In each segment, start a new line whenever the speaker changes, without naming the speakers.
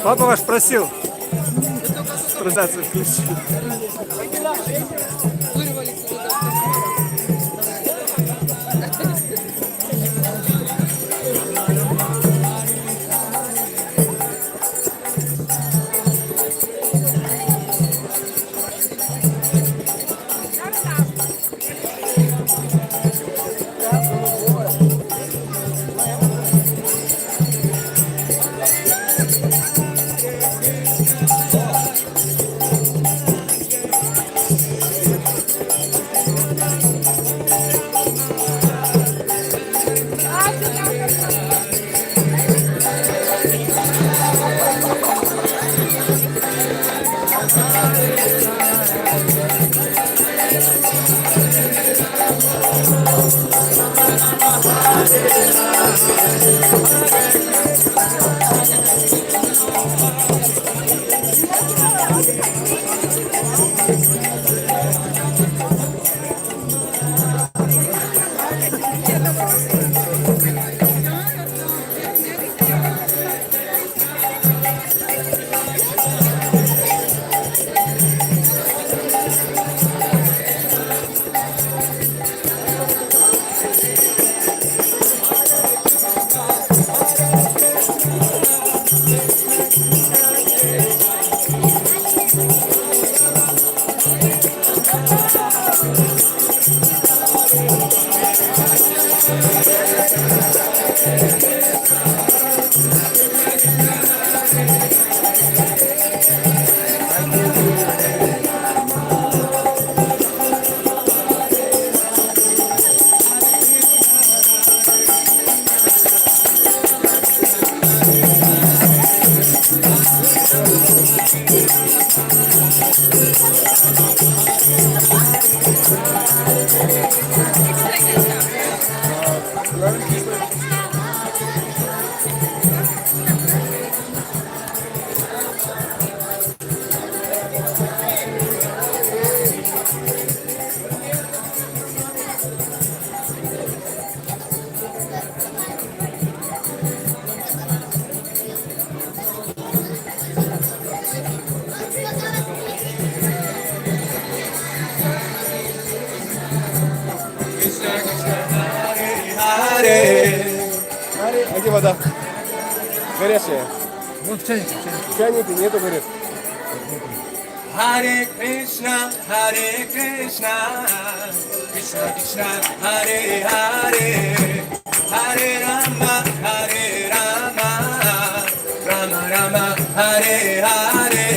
Папа ваш просил презентацию включить. А где вода? Горячая?
Вот в чайнике.
В чайнике нету, говорит.
Hare Krishna, Krishna Krishna, Hare Hare, Hare Rama, Rama Rama, Hare Hare.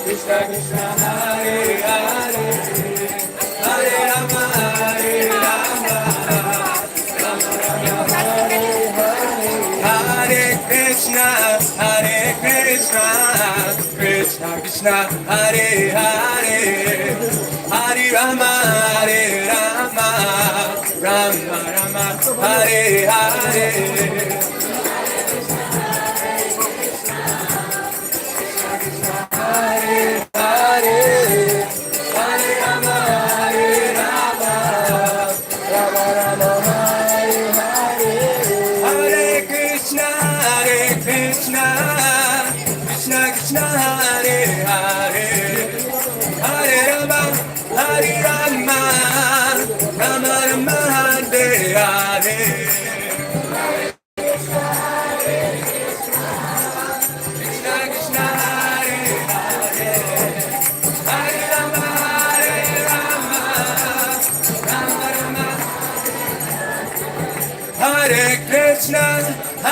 Krishna Krishna, Hare Hare, Hare Rama, Rama Rama, Hare Hare. Hare Krishna, Krishna Krishna, Hare Hare, Hare Rama, Rama Rama, Hare Hare.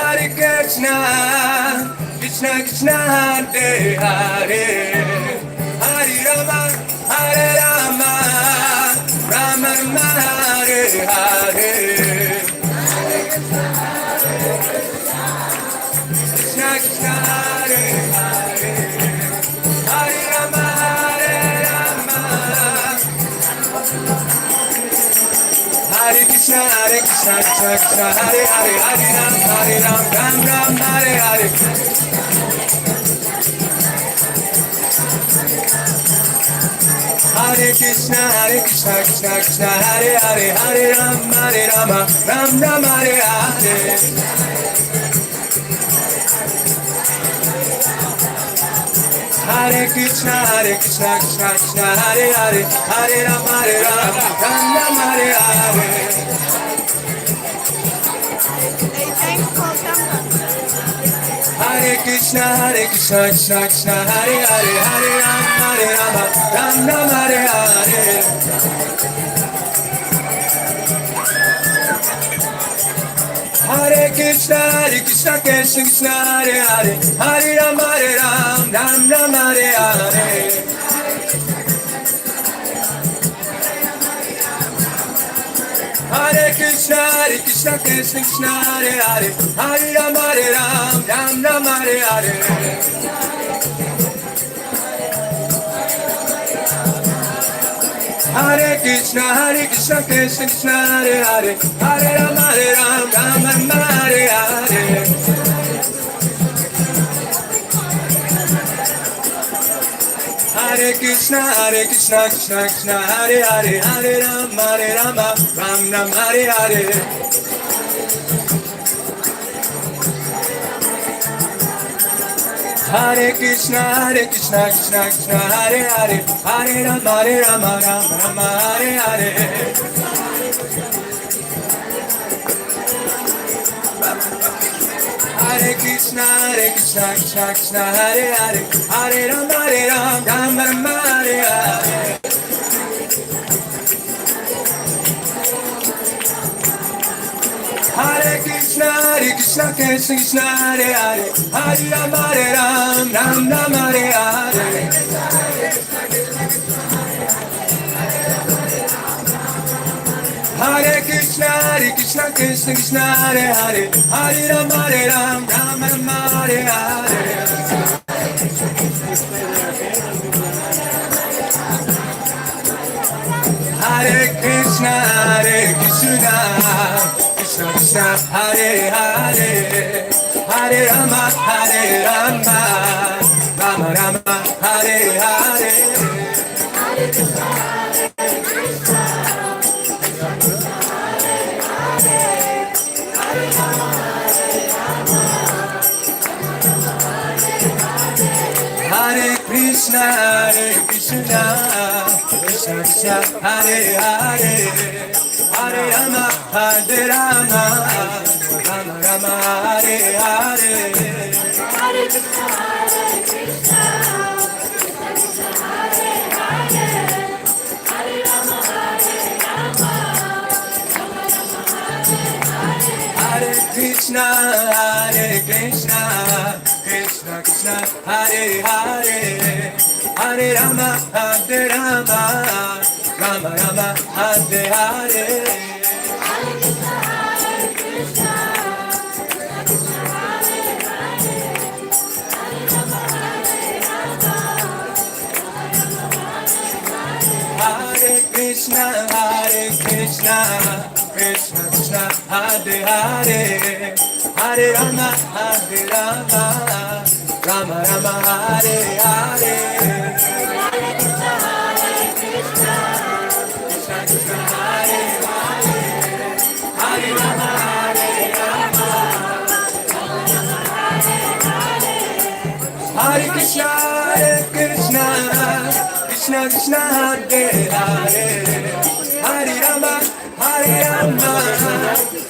Hare Krishna, Krishna Krishna, Hare Hare, Hare Rama, Rama Rama, Hare Hare. Krishna Krishna, Hare Hare, Hare Rama, Hare Krishna, Krishna Krishna, Hare Hare, Hare Ram, Ram Ram, Hare Hare. Hare Krishna, Krishna Krishna, Hare Hare, Hare Ram, Ram Ram, Hare Hare. Hare Krishna, Krishna Krishna, Hare Hare, Hare Ram, Ram Ram, Hare Hare. Hare Krishna, Krishna Krishna, Hare Hare, Hare Ram, Ram Ram, Hare Hare. Hare Krishna, Krishna Krishna, Hare Hare, Hare Ram, Ram Ram, Hare Hare. Hare Krishna, Krishna Krishna, Hare Hare, Hare Ram, Ram Ram, Hare Hare. Hare Krishna, Krishna Krishna, Hare Hare, Hare Ram, Ram Ram, Hare Hare. Hare Krishna, Krishna Krishna, Hare Hare, Hare Ram, Ram Ram, Hare Hare. Hare Krishna, Krishna Krishna, Hare Hare, Hare Ram, Ram Ram, Hare Hare. Hare Krishna, Krishna, Hare Hare, Hare Ram, Ram Ram, Hare Hare. Hare Krishna, Krishna Krishna, Hare Hare, Hare Ram, Ram Ram, Hare Hare. Hare Krishna, Krishna Krishna, Hare Hare, Hare Ram, Ram Ram, Hare Hare. Hare Krishna, Krishna Krishna, Hare Hare, Hare Rama, Rama Rama, Hare Hare. Hare Krishna, Krishna Krishna, Hare Hare, Hare Rama, Rama Rama, Hare Hare. Hare Krishna, Krishna Krishna, Hare Hare, Hare Rama, Rama Rama, Hare Hare. Hare Krishna, Krishna Krishna, Hare Hare, Hare Rama, Rama Rama, Hare Hare. Hare Krishna, Krishna Krishna, Hare Krishna, Krishna Krishna, Hare Hare, Hare Rama, Rama Rama, Hare Hare. Krishna, Krishna, Hare Hare, Hare Rama, Hare Krishna, Krishna Krishna, Hare Hare, Hare Rama,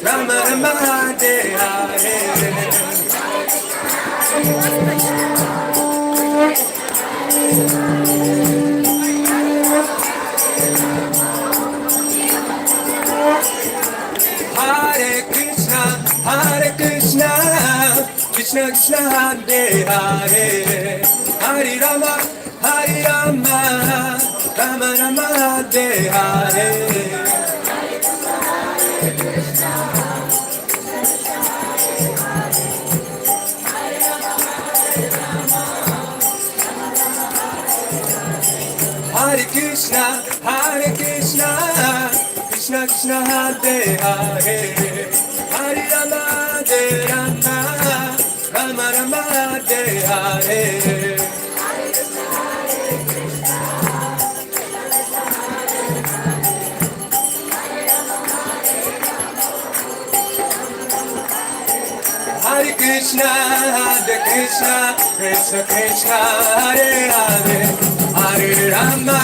Rama Rama, Hare Hare. Hare Krishna, Krishna Krishna, Hare Hare, Hare Rama, Rama Rama, Hare Hare. Hare Krishna, Krishna Krishna, Hare Hare, Hare Rama, Rama Rama, Hare Hare. Hare Krishna, Krishna Krishna, Hare Hare, Hare Rama,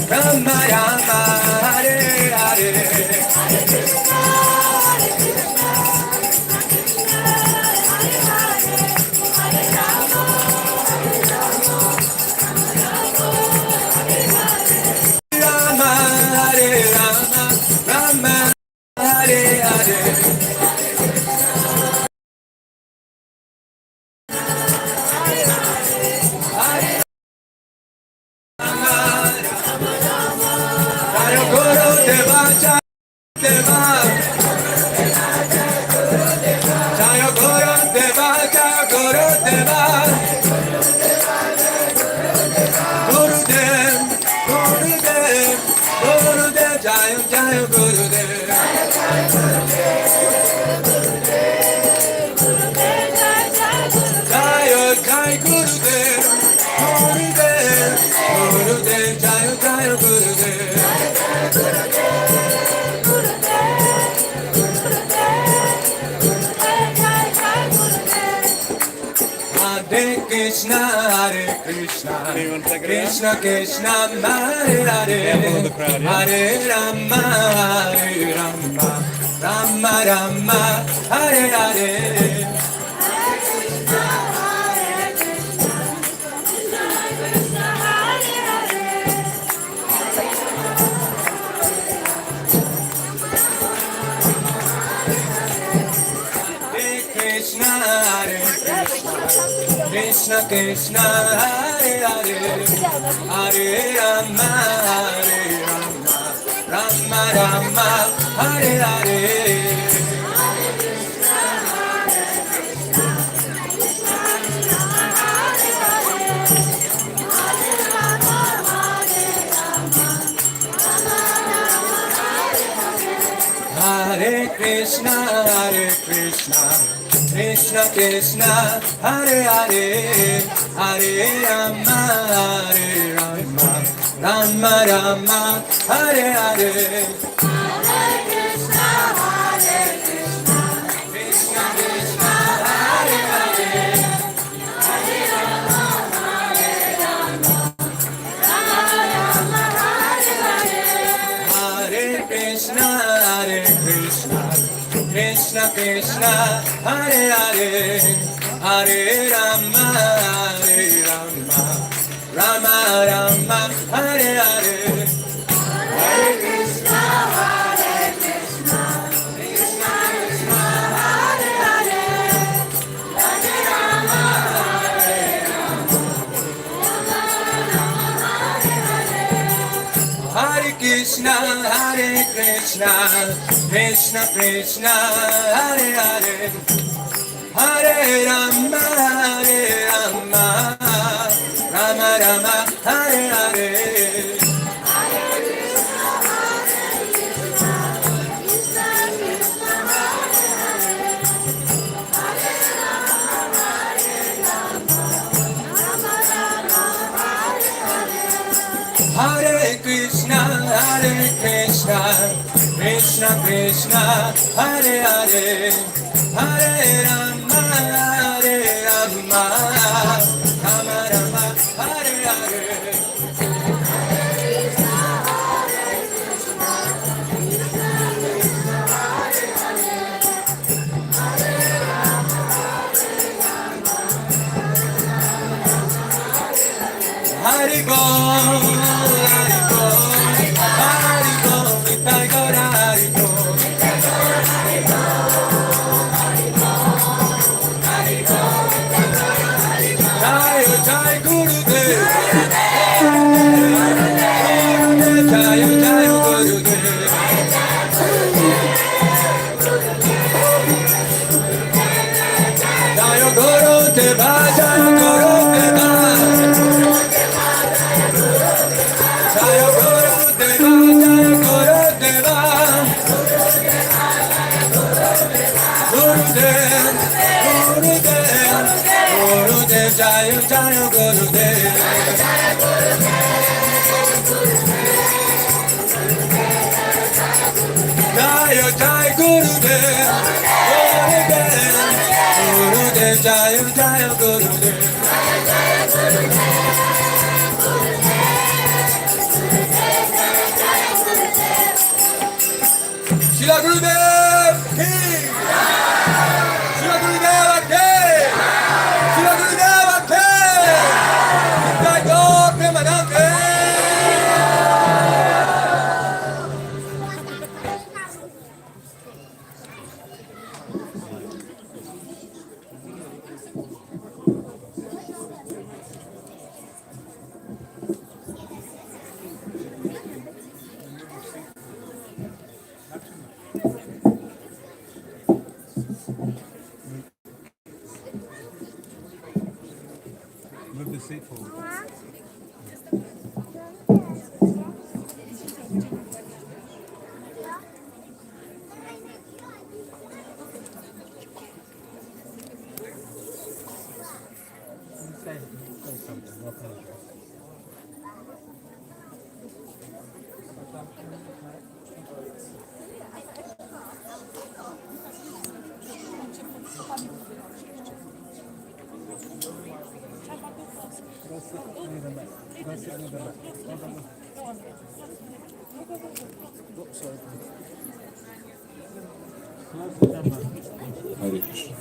Rama Rama, Hare Hare. Rama, Hare Rama, Rama Hare Hare. Krishna, Hare Krishna, Krishna Krishna, Hare Hare, Hare Rama, Rama Rama, Hare Hare. Krishna, Hare Krishna, Krishna Hare Hare, Hare Rama, Rama Rama, Hare Hare. Hare Krishna, Krishna Krishna, Hare Hare, Hare Rama, Rama Rama, Hare Hare. Hare Krishna, Krishna Krishna, Hare Hare, Hare Rama, Rama Rama, Hare Hare. Hare Krishna, Krishna Krishna, Hare Hare, Hare Rama, Rama Rama, Hare Hare. Hare Krishna, Krishna Krishna, Hare Hare, Hare Rama, Hare Krishna, Krishna Krishna, Hare Hare, Hare Rama, Rama Rama, Hare Hare. Hare Krishna, Krishna Krishna, Hare Hare, Hare Rama, Rama Rama, Hare Hare. Hari Bol, Hari Bol, Hari Bol, Nitai Gaur Hari Bol, Nitai Gaur Hari Bol, Hari Bol, Hari Bol, Nitai Gaur Hari Bol. Jai Jai Gurudev, Jai Jai Gurudev, Jai Gurudeva, Jai Gurudeva. Jaya Gurudeva, Jaya Gurudeva, Gurudev, Gurudev, Gurudev, Jaya Jaya Gurudev, Jaya Jaya Gurudev, Gurudev, Jaya Jaya Gurudev. Shila Gurudev Ki! Shila Gurudev Ki! Shila Gurudev Ki! Jai Gaur Premanande!
Move the seat forward. Say something. What pleasure.
Hare Krishna.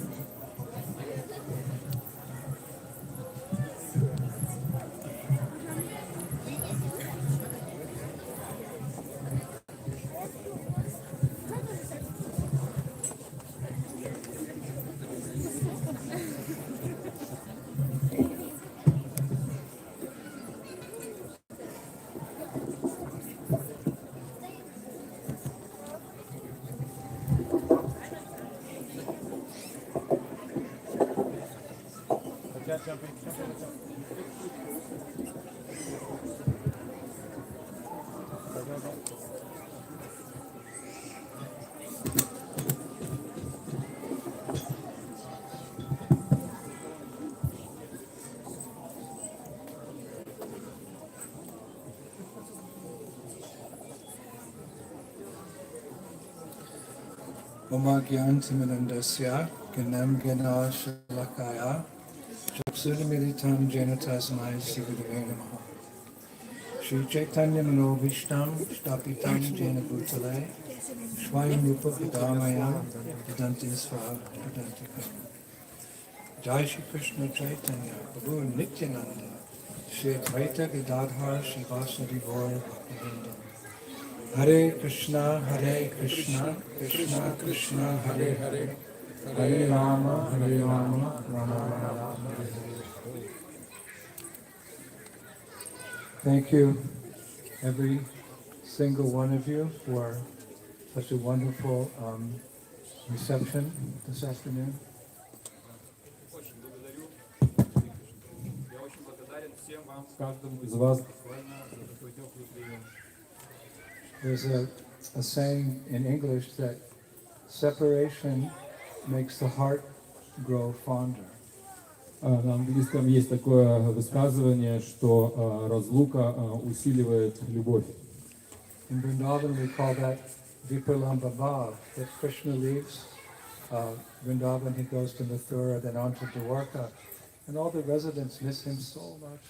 Oma Gyan Timanandasya Ganam Gana Shalakaya Chaksurmilitam Janatasmai Sigurave Namaha Shri Chaitanya Manovishnam Shtapitam Jena Bhutale Swayam Rupa Vidamaya Vedanti Svaha Vedantika Jai Shri Krishna Chaitanya Prabhu Nityananda Shri Advaita Gadadhar Shri Vasadi Gaur Bhaktivinda Hare Krishna, Krishna Krishna, Hare Hare, Hare Rama, Rama Rama, Hare Hare. Thank you, every single one of you, for such a wonderful reception this afternoon. There's a saying in English that separation makes the heart grow fonder.
На английском есть такое высказывание, что разлука усиливает любовь.
In Vrindavan, we call that Vipralamba Bhav, that Krishna leaves Vrindavan, he goes to Mathura, then on to Dwarka, and all the residents miss him so much.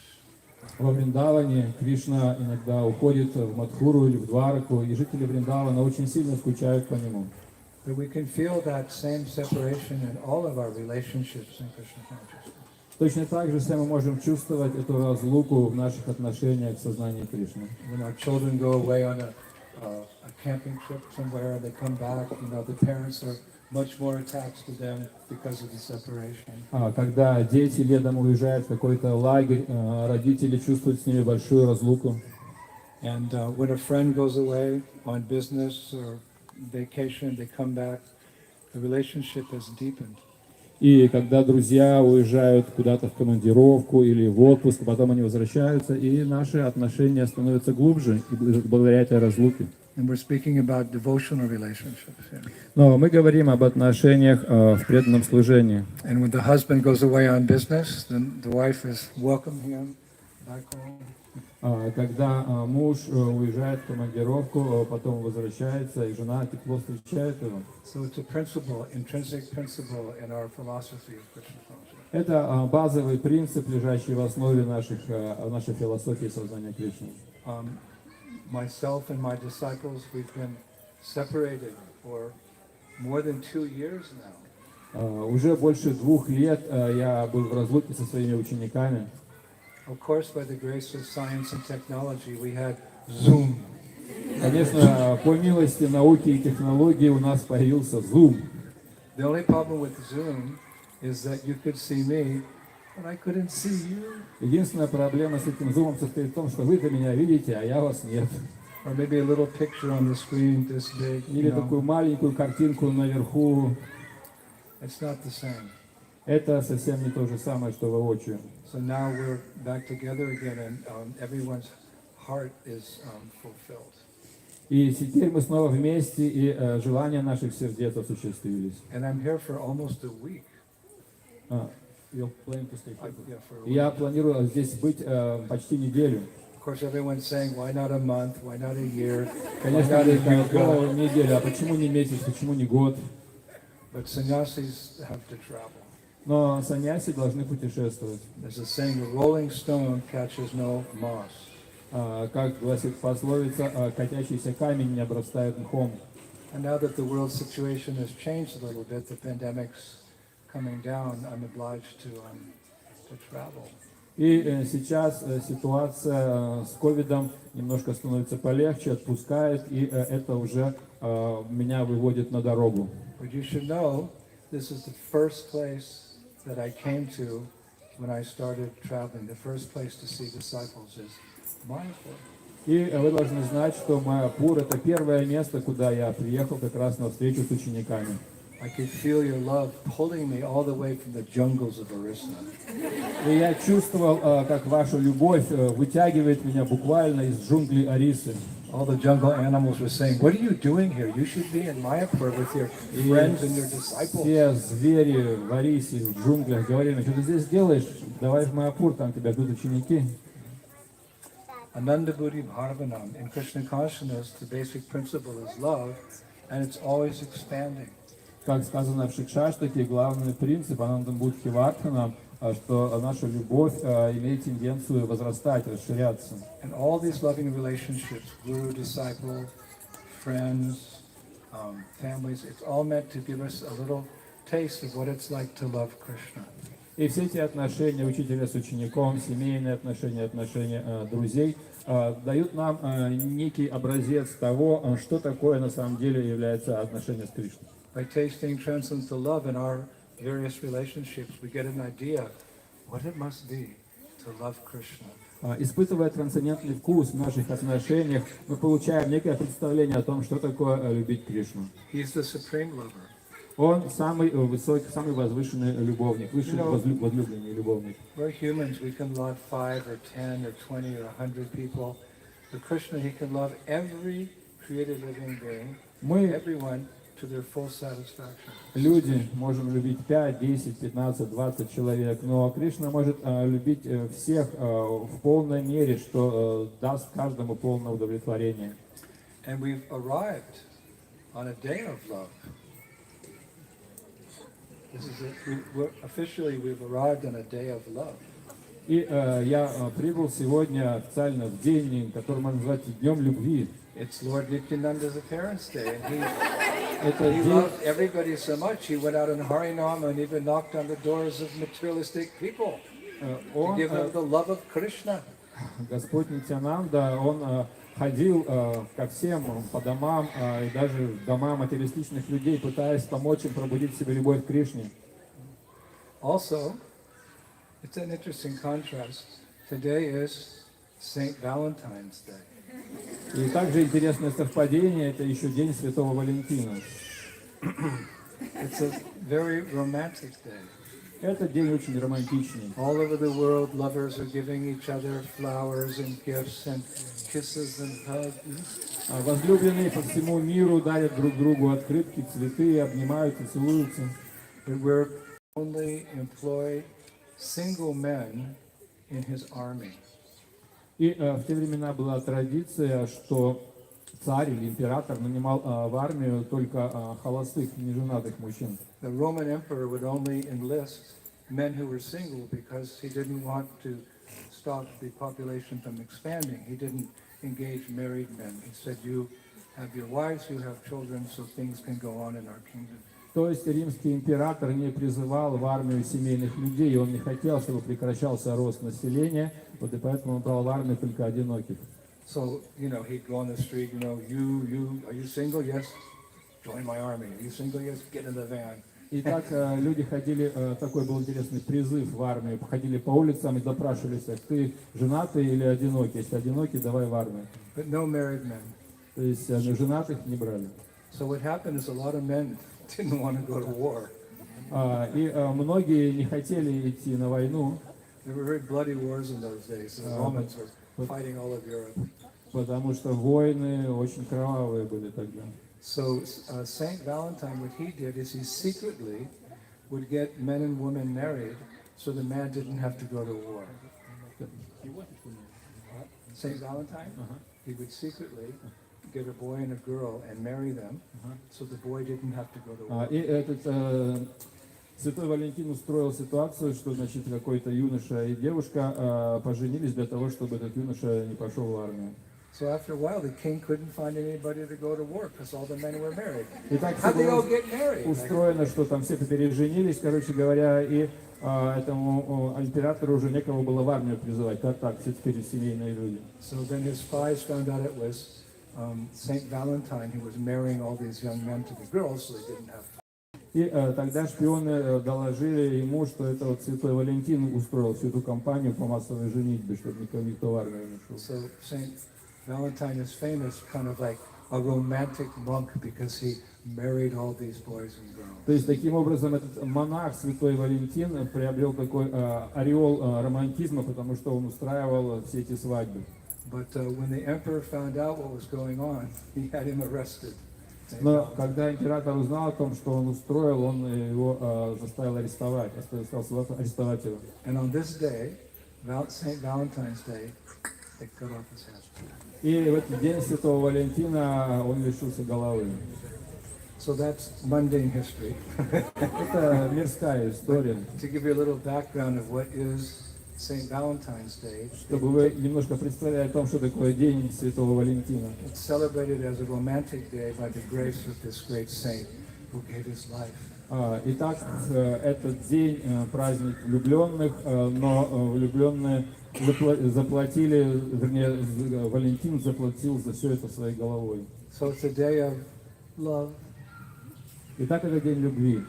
Во Вриндаване Кришна иногда уходит в Мадхуру или в Двараку, и жители Вриндавана очень сильно скучают по нему.
But we can feel that same separation in all of our relationships in Krishna consciousness.
Точно так же все мы можем чувствовать эту разлуку в наших отношениях к сознанию Кришны.
When our children go away on a camping trip somewhere and they come back, the parents are much more attached to them because of the separation.
Когда дети летом уезжают в какой-то лагерь, родители чувствуют с ними большую разлуку.
And when a friend goes away on business or vacation, they come back, the relationship has deepened.
И когда друзья уезжают куда-то в командировку или в отпуск, потом они возвращаются, и наши отношения становятся глубже благодаря этой разлуке.
And we're speaking about devotional relationships here.
Но мы говорим об отношениях в преданном служении.
And when the husband goes away on business, then the wife is welcoming him back home.
Когда муж уезжает в командировку, потом возвращается, и жена тепло встречает его.
So it's a principle, intrinsic principle in our philosophy of Krishna consciousness.
Это базовый принцип, лежащий в основе нашей философии сознания Кришны.
Myself and my disciples, we've been separated for more than 2 years now.
Уже больше 2 лет я был в разлуке со своими учениками.
Of course, by the grace of science and technology, we had Zoom.
Конечно, по милости науки и технологий у нас появился Zoom.
The only problem with Zoom is that you could see me, but I couldn't see you.
Единственная проблема с этим Zoom состоит в том, что вы-то меня видите, а я вас нет.
Or maybe a little picture on the screen this big.
Или такую маленькую картинку наверху.
It's not the same.
Это совсем не то же самое, что воочию.
So now we're back together again, and everyone's heart is fulfilled.
И теперь мы снова вместе, и желания наших сердец осуществились.
And I'm here for almost a week.
Я планирую здесь быть почти неделю.
Of course, everyone's saying, why not a month? Why not a year?
Конечно, неделю, а почему не месяц, почему не год?
But sannyasis have to travel.
Но саньяси должны путешествовать.
There's a saying, a rolling stone catches no moss.
Как гласит пословица, катящийся камень не обрастает мхом.
And now that the world situation has changed a little bit, the pandemic's coming down, I'm obliged to travel.
И сейчас ситуация с ковидом немножко становится полегче, отпускает, и это уже меня выводит на дорогу.
But you should know, this is the first place that I came to when I started traveling. The first place to see disciples is Mayapur.
И вы должны знать, что Майяпур — это первое место, куда я приехал как раз на встречу с учениками.
I could feel your love pulling me all the way from the jungles of Orissa.
И я чувствовал, как ваша любовь вытягивает меня буквально из джунглей Орисы.
All the jungle animals were saying, what are you doing here? You should be in Mayapur with your friends and your disciples.
Все звери в Орисе, в джунглях говорили, что ты здесь делаешь? Давай в Майяпур, там тебя ждут ученики.
Ananda Buddhi Bharavanam. In Krishna consciousness, the basic principle is love, and it's always expanding.
Как сказано в Шикшаштаке, главный принцип Ананда Будхи Вардханам, что наша любовь имеет тенденцию возрастать, расширяться.
And all these loving relationships, guru, disciple, friends, families, it's all meant to give us a little taste of what it's like to love Krishna.
И все эти отношения учителя с учеником, семейные отношения, отношения друзей дают нам некий образец того, что такое на самом деле является отношение с Кришной.
By tasting transcendental love in our various relationships, we get an idea what it must be to love Krishna.
Испытывая трансцендентный вкус в наших отношениях, мы получаем некое представление о том, что такое любить Кришну.
He's the supreme lover.
Он самый высокий, самый возвышенный любовник, высший возлюбленный любовник.
We're humans, we can love 5 or 10 or 20 or 100 people. But Krishna, he can love every created living being, everyone
to their full satisfaction.
Люди можем любить 5, 10, 15, 20 человек, но Кришна может любить всех в полной мере, что даст каждому полное удовлетворение.
And we've arrived on a day of love. This is it. Officially, we've arrived on a day of love.
И я прибыл сегодня официально в день, который можно назвать Днем любви.
It's Lord Nityananda's appearance day, and
Это
he
день,
loved everybody so much, he went out in Harinam and even knocked on the doors of materialistic people to
он,
give them the love of Krishna.
Господь Нитянанда, он ходил ко всем по домам и даже в дома материалистичных людей, пытаясь помочь им пробудить в себе любовь к Кришне.
Also, it's an interesting contrast. Today is Saint Valentine's Day.
И также интересное совпадение, это еще День Святого Валентина.
It's a very romantic day.
Это день очень романтичный.
All over the world, lovers are giving each other flowers and gifts and kisses and hugs.
Возлюбленные по всему миру дарят друг другу открытки, цветы, обнимаются, целуются.
But we're only employ single men in his army.
И в те времена была традиция, что царь или император нанимал в армию только холостых, неженатых мужчин.
The Roman emperor would only enlist men who were single because he didn't want to stop the population from expanding. He didn't engage married men. He said, you have your wives, you have children, so things can go on in our kingdom.
То есть римский император не призывал в армию семейных людей, он не хотел, чтобы прекращался рост населения, вот и поэтому он брал в армию только одиноких.
So, he'd go on the street, you, are you single? Yes, join my army. Are you single? Yes, get in the van.
И так люди ходили, такой был интересный призыв в армию, ходили по улицам и допрашивались, ты женатый или одинокий? Если одинокий, давай в армию.
But no married men.
То есть женатых не брали.
So what happened is a lot of men didn't want to go to war.
И многие не хотели идти на войну.
There were very bloody wars in those days. The Romans were fighting all of Europe.
Потому что войны очень кровавые были тогда.
So Saint Valentine, what he did is he secretly would get men and women married so the man didn't have to go to war. Saint Valentine, he would secretly get a boy and a girl and marry them so the boy didn't have to go to war.
И этот Святой Валентин устроил ситуацию, что, значит, какой-то юноша и девушка поженились для того, чтобы этот юноша не пошел в армию.
So after a while, the king couldn't find anybody to go to war because all the men were married.
И так
How'd they all
было
get married?
устроено, что там все переженились, короче говоря, и этому императору уже некого было в армию призывать. Как так, все теперь семейные люди.
So then his spies found out it was Saint Valentine who was marrying all these young men to the girls, so they didn't have to.
И тогда шпионы доложили ему, что это вот Святой Валентин устроил всю эту кампанию по массовой женитьбе, чтобы никто в армию не шел.
So Saint Valentine is famous kind of like a romantic monk because he married all these boys and girls.
То есть таким образом этот монах Святой Валентин приобрел такой ореол романтизма, потому что он устраивал все эти свадьбы.
But when the emperor found out what was going on, he had him arrested.
Но когда император узнал о том, что он устроил, он его заставил арестовать, остался арестовать его.
And on this day, Saint Valentine's Day, they cut off his head.
И в этот день Святого Валентина он лишился головы.
So that's mundane history.
Это мирская история.
To give you a little background of what is Saint Valentine's Day,
Чтобы вы немножко представляли о том, что такое День Святого Валентина.
it's celebrated as a romantic day by the grace of this great saint who gave his life.
Итак, этот день праздник влюбленных, но влюбленные заплатили, вернее, Валентин заплатил за все это своей головой.
So it's a day of love,
Итак, это день любви.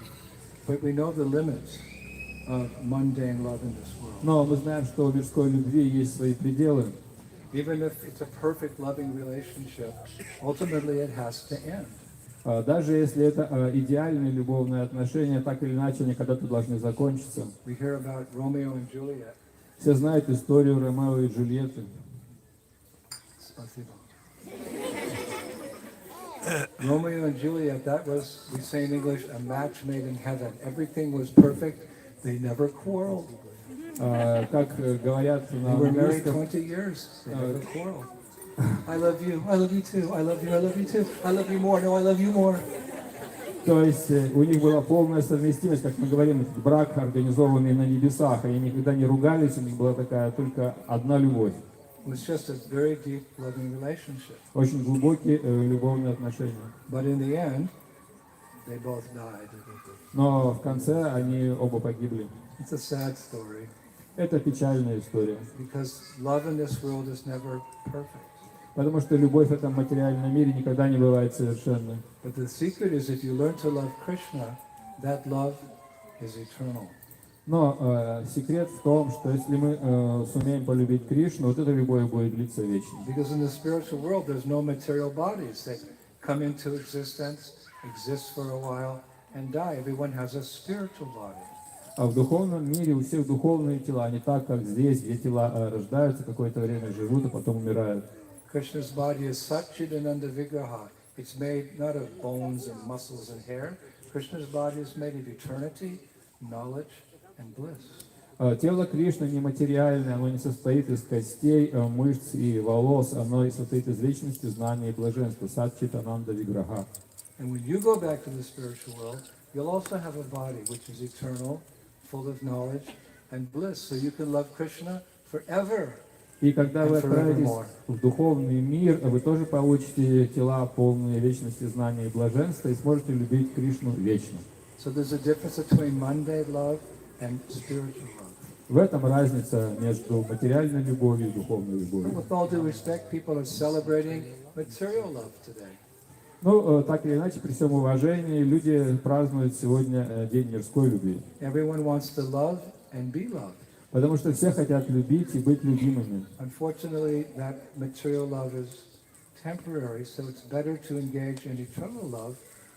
but we know the limits of mundane love in this world.
Но мы знаем, что у мирской любви есть свои пределы.
Even if it's a perfect loving relationship, ultimately it has to end.
Даже если это идеальные любовные отношения, так или иначе они когда-то должны закончиться.
We hear about Romeo and Juliet.
Все знают историю Ромео и Джульетты.
Спасибо. Romeo and Juliet, that was, we say in English, a match made in heaven. Everything was perfect. They never quarreled.
Как говорят
They
на
were married
английском,
20 years. They never quarreled. I love you. I love you too. I love you. I love you too. I love you more. No, I love you more.
то есть у них была полная совместимость, как мы говорим, этот брак, организованный на небесах, они никогда не ругались, у них была такая только одна любовь.
It was just a very deep, loving relationship.
Очень глубокие любовные отношения.
But in the end, they both died.
Но в конце они оба погибли.
It's a sad story
Это печальная история.
because love in this world is never perfect.
Потому что любовь в этом материальном мире никогда не бывает совершенной.
But the secret is if you learn to love Krishna, that love is eternal.
Но секрет в том, что если мы сумеем полюбить Кришну, вот эта любовь будет длиться вечно.
Because in the spiritual world, there's no material bodies. They come into existence, exist for a while, and die. Everyone has a spiritual body.
А в духовном мире у всех духовные тела, не так, как здесь, где тела рождаются, какое-то время живут, а потом умирают.
Krishna's body is Satchidananda Vigraha. It's made not of bones and muscles and hair. Krishna's body is made of eternity, knowledge, and bliss.
Тело Кришны нематериальное, оно не состоит из костей, мышц и волос, оно состоит из вечности, знания и блаженства. Сатчитананда Виграха.
And when you go back to the spiritual world, you'll also have a body which is eternal, full of knowledge and bliss. So you can love Krishna forever.
И когда вы отправитесь в духовный мир, вы тоже получите тела, полные вечности, знания и блаженства, и сможете любить Кришну вечно.
So there's a difference between mundane love and spiritual love.
В этом разница между материальной любовью и духовной любовью.
With all due respect, people are celebrating material love today.
Ну, так или иначе, при всем уважении, люди празднуют сегодня День мирской любви.
Everyone wants to love and be loved.
Потому что все хотят любить и быть любимыми.
Unfortunately, that material love is temporary, so it's better to engage in eternal love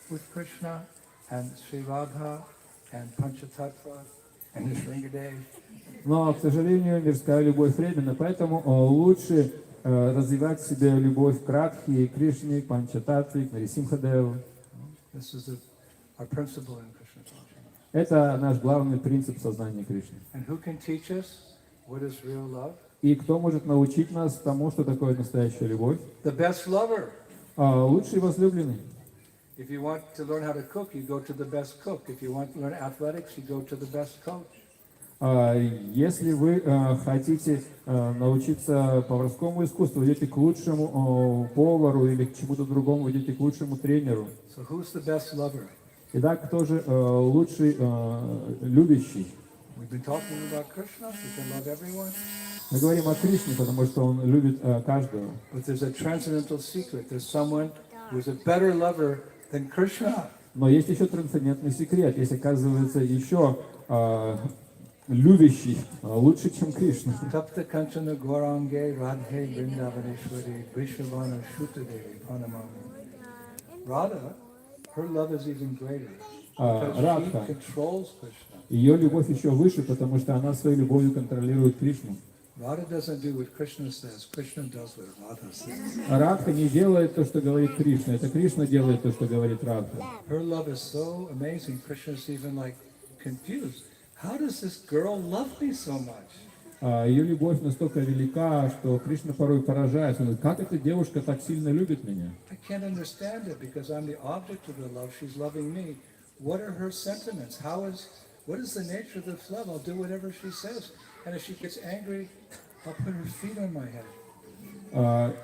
with Krishna and Sri Radha and Panchatattva and Shringadev.
Но, к сожалению, мирская любовь временна, поэтому лучше развивать в себе любовь к Радхе, к Кришне, к Панчататтве, к Нарисимхадеву.
This is our principle in Krishna consciousness.
Это наш главный принцип сознания Кришны.
And who can teach us what is real love?
И кто может научить нас тому, что такое настоящая любовь?
The best lover.
Лучший возлюбленный.
If you want to learn how to cook, you go to the best cook. If you want to learn athletics, you go to the best coach.
Если вы хотите научиться поварскому искусству, идете к лучшему повару или к чему-то другому, идете к лучшему тренеру.
So who's the best lover?
Итак, кто же лучший любящий?
We've been talking about Krishna. We can love everyone.
Мы говорим о Кришне, потому что он любит каждого.
But there's a transcendental secret. There's someone who's a better lover than Krishna.
Но есть еще трансцендентный секрет. Есть, оказывается, еще любящий лучше, чем Кришна.
Tapta Kanchana Gaurange Radhe Vrindavaneshwari Vrishabhana Shutadevi Pranamami. Radha, her love is even greater. Because
Радха,
she controls Krishna.
ее любовь еще выше, потому что она своей любовью контролирует Кришну.
Radha doesn't do what Krishna says. Krishna does what Radha says.
Радха не делает то, что говорит Кришна. Это Кришна делает то, что говорит Радха.
Her love is so amazing. Krishna's even like confused. How does this girl love me so much?
Ее любовь настолько велика, что Кришна порой поражается. Он говорит, как эта девушка так сильно любит меня?
I can't understand it because I'm the object of her love. She's loving me. What are her sentiments? What is the nature of this love? I'll do whatever she says. And if she gets angry, I'll put her feet on my head.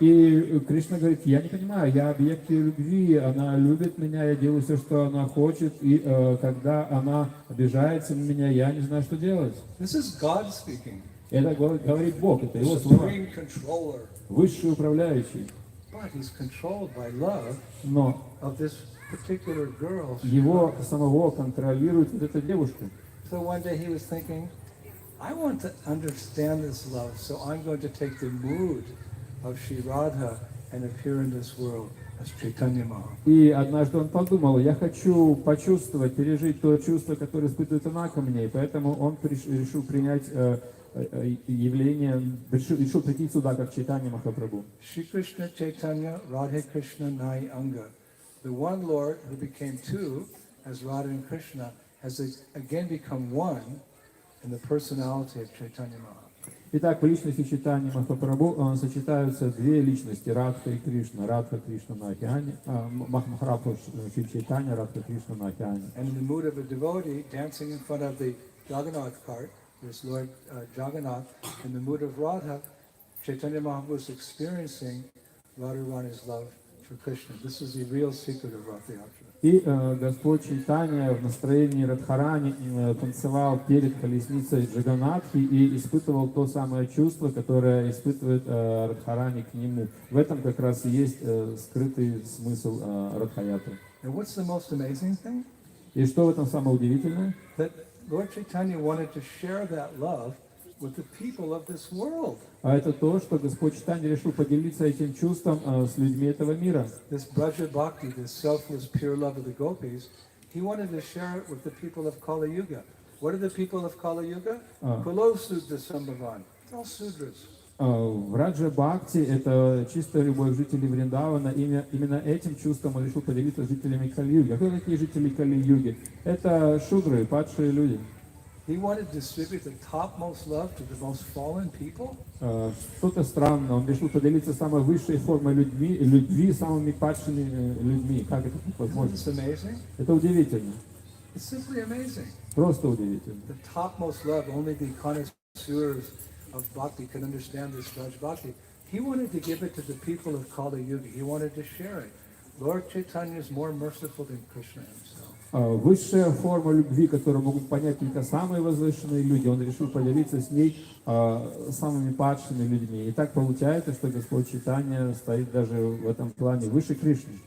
И Кришна говорит, я не понимаю, я объект ее любви, она любит меня, я делаю все, что она хочет, и когда она обижается на меня, я не знаю, что делать.
This is God speaking.
Это говорит Бог, это его слова.
Supreme controller.
Высший управляющий.
But he's controlled by love
Но
of this particular girl.
его самого контролирует вот эта девушка.
So one day he was thinking, I want to understand this love, so I'm going to take the mood of Sri Radha and appear in this world as Chaitanya Mahaprabhu.
И однажды он подумал, я хочу почувствовать, пережить то чувство, которое испытывает она ко мне, и поэтому он решил принять явление, решил прийти сюда, как Чайтанья Махапрабху.
Shri Krishna Chaitanya Radhe Krishna Nai Anga the one Lord who became two, as Radha and Krishna, has again become one in the personality of Chaitanya Mahaprabhu.
Итак, в личности Чайтаньи Махапрабху сочетаются две личности, Радха и Кришна. Радха Кришна на океане, Махапрабху Шри Чайтанья, Радха Кришна на океане.
And in the mood of a devotee dancing in front of the Jagannath cart, there's Lord Jagannath. In the mood of Radha, Chaitanya Mahaprabhu is experiencing Radharani's love for Krishna. This is the real secret of Rath Yatra.
И Господь Чайтанья в настроении Радхарани танцевал перед колесницей Джаганатхи и испытывал то самое чувство, которое испытывает Радхарани к нему. В этом как раз и есть скрытый смысл Радхаятры.
And what's the most amazing thing?
И что в этом самое удивительное?
That Lord Chaitanya wanted to share that love with the people of this world.
А это то, что Господь Чайтанья решил поделиться этим чувством с людьми этого мира.
This Braja Bhakti, this selfless, pure love of the gopis, he wanted to share it with the people of Kali Yuga. What are the people of Kali Yuga? Kulo Sudra Sambhavan. They're all Sudras.
В Раджа Бхакти это чистая любовь жителей Вриндавана. Именно этим чувством он решил поделиться с жителями Кали-юги. А кто такие жители Кали-юги? Это шудры, падшие люди.
He wanted to distribute the topmost love to the most fallen people.
Что-то странное. Он решил поделиться самой высшей формой любви самыми падшими людьми. Как это возможно?
Isn't this amazing?
Это удивительно.
It's simply amazing.
Просто удивительно.
The topmost love, only the connoisseurs of bhakti can understand this Raj Bhakti. He wanted to give it to the people of Kali Yuga. He wanted to share it. Lord Chaitanya is more merciful than Krishna himself.
Высшая форма любви, которую могут понять только самые возвышенные люди, он решил поделиться с ней самыми падшими людьми. И так получается, что Господь Чайтанья стоит даже в этом плане выше Кришны.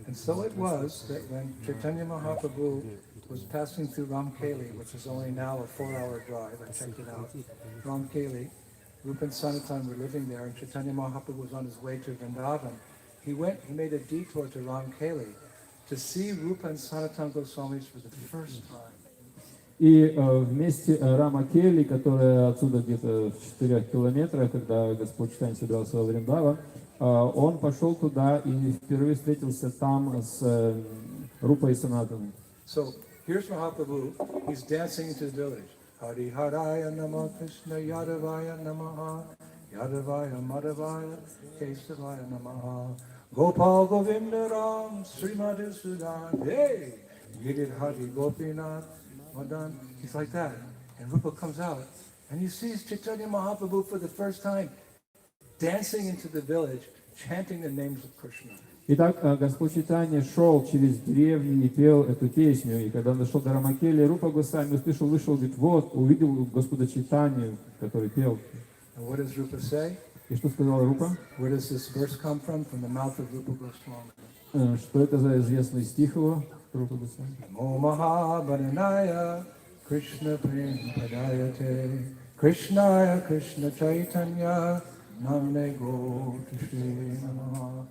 And so it was that when Chaitanya Mahaprabhu was passing through Ramkeli, which is only now a 4-hour drive, I checked it out, Ramkeli, Rupa and Sanatan were living there, and Chaitanya Mahaprabhu was on his way to Vrindavan. He made a detour to Ramkeli to see Rupa and Sanatan Goswamis for the first time.
И в месте Рамакели, которая отсюда где-то в 4 километрах, когда Господь Чайтанья собирался во Вриндаван, он пошел туда и впервые встретился там с Рупой и Санатаной.
So here's Mahaprabhu, he's dancing into the village. Hari Haraya Namah Krishna Yadavaya Namaha Yadavaya Madhavaya Kesavaya Namaha Gopal Govinda Ram Srimati Sudan Hey Yidid Hari Gopinath Madan. He's like that. And Rupa comes out and he sees Chaitanya Mahaprabhu for the first time dancing into the village, chanting the names of Krishna.
Итак, Господь Чайтанья шел через деревню и пел эту песню. И когда он дошел до Рамакели, Рупа Госвами услышал, вышел, говорит, вот, увидел Господа Чайтанью, который пел.
And what does Rupa say?
И что сказал Рупа?
Where does this verse come from? From the mouth of Rupa Goswami.
Что это за известный стих его? Рупа Госвами.
Namo Mahabharanaya Krishna Prem Padayate Krishnaya Krishna Chaitanya Namne Go Shri Namaha.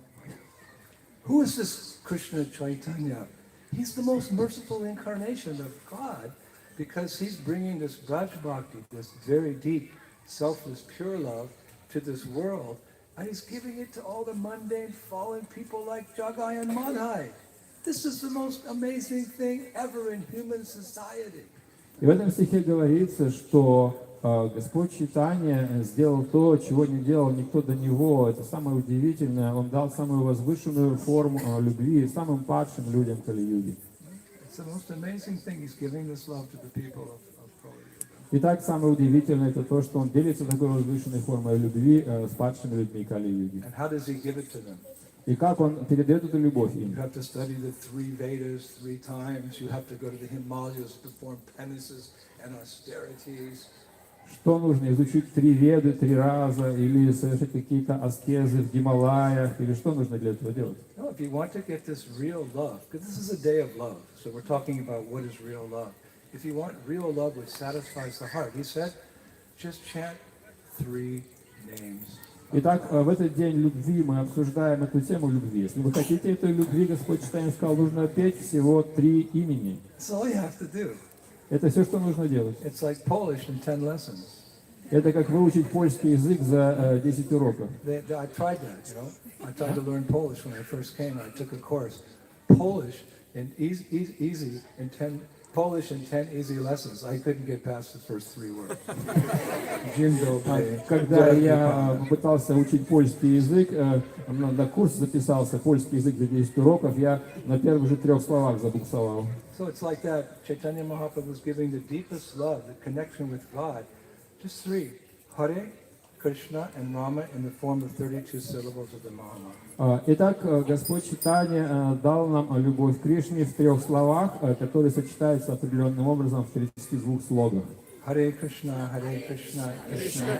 Who is this Krishna Chaitanya? He's the most merciful incarnation of God because he's bringing this Braj Bhakti, this very deep, selfless, pure love to this world, and he's giving it to all the mundane, fallen people like Jagai and Madhai. This is the most amazing thing ever in human society.
И в этом стихе говорится, что Господь Чайтанья сделал то, чего не делал никто до него. Это самое удивительное. Он дал самую возвышенную форму любви самым падшим людям Кали-юги. Итак, самое удивительное это то, что он делится такой возвышенной формой любви с падшими людьми Кали-юги. И как он передает эту любовь им? Что нужно изучить 3 Веды 3 раза, или совершить какие-то аскезы в Гималаях, или что нужно для этого делать?
No, if you want to get this real love, because this is a day of love, so we're talking about what is real love. If you want real love which satisfies the heart, he said, just chant 3 names.
Итак, в этот день любви мы обсуждаем эту тему любви. Если вы хотите этой любви, Господь Чайтанья сказал, нужно петь всего 3 имени.
That's all you have to do.
Это все, что нужно делать.
It's like Polish in 10 lessons.
Это как выучить польский язык за 10 уроков.
I tried that, you know. I tried to learn Polish when I first came. I took a course. Polish in Polish in 10 easy lessons. I couldn't get past the first 3 words. Dzień dobry.
Когда я попытался учить польский язык, на курс записался, польский язык за 10 уроков, я на первых же 3 словах забуксовал.
So it's like that. Chaitanya Mahaprabhu was giving the deepest love, the connection with God. Just 3. Hare, Krishna, and Rama in the form of 32 syllables of the Mahamudra.
Итак, Господь Чайтанья дал нам любовь к Кришне в 3 словах, которые сочетаются определенным образом в 32 слогах.
Hare Krishna, Krishna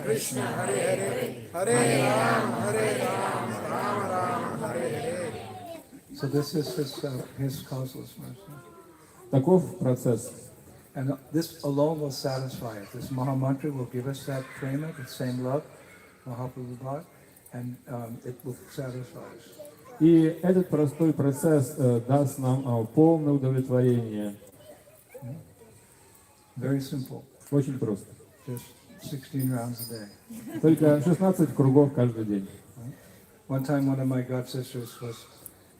Krishna, Hare Hare, Hare Ram, Rama Rama, Hare Hare.
So this is his causeless mercy.
Таков процесс.
And this alone will satisfy it. This Mahamantra will give us that prema, the same love, Mahaprabhu brought, and it will satisfy us.
И этот простой процесс даст нам полное удовлетворение.
Very simple.
Очень просто.
Just 16 rounds a day.
Только 16 кругов каждый день.
One time one of my god sisters was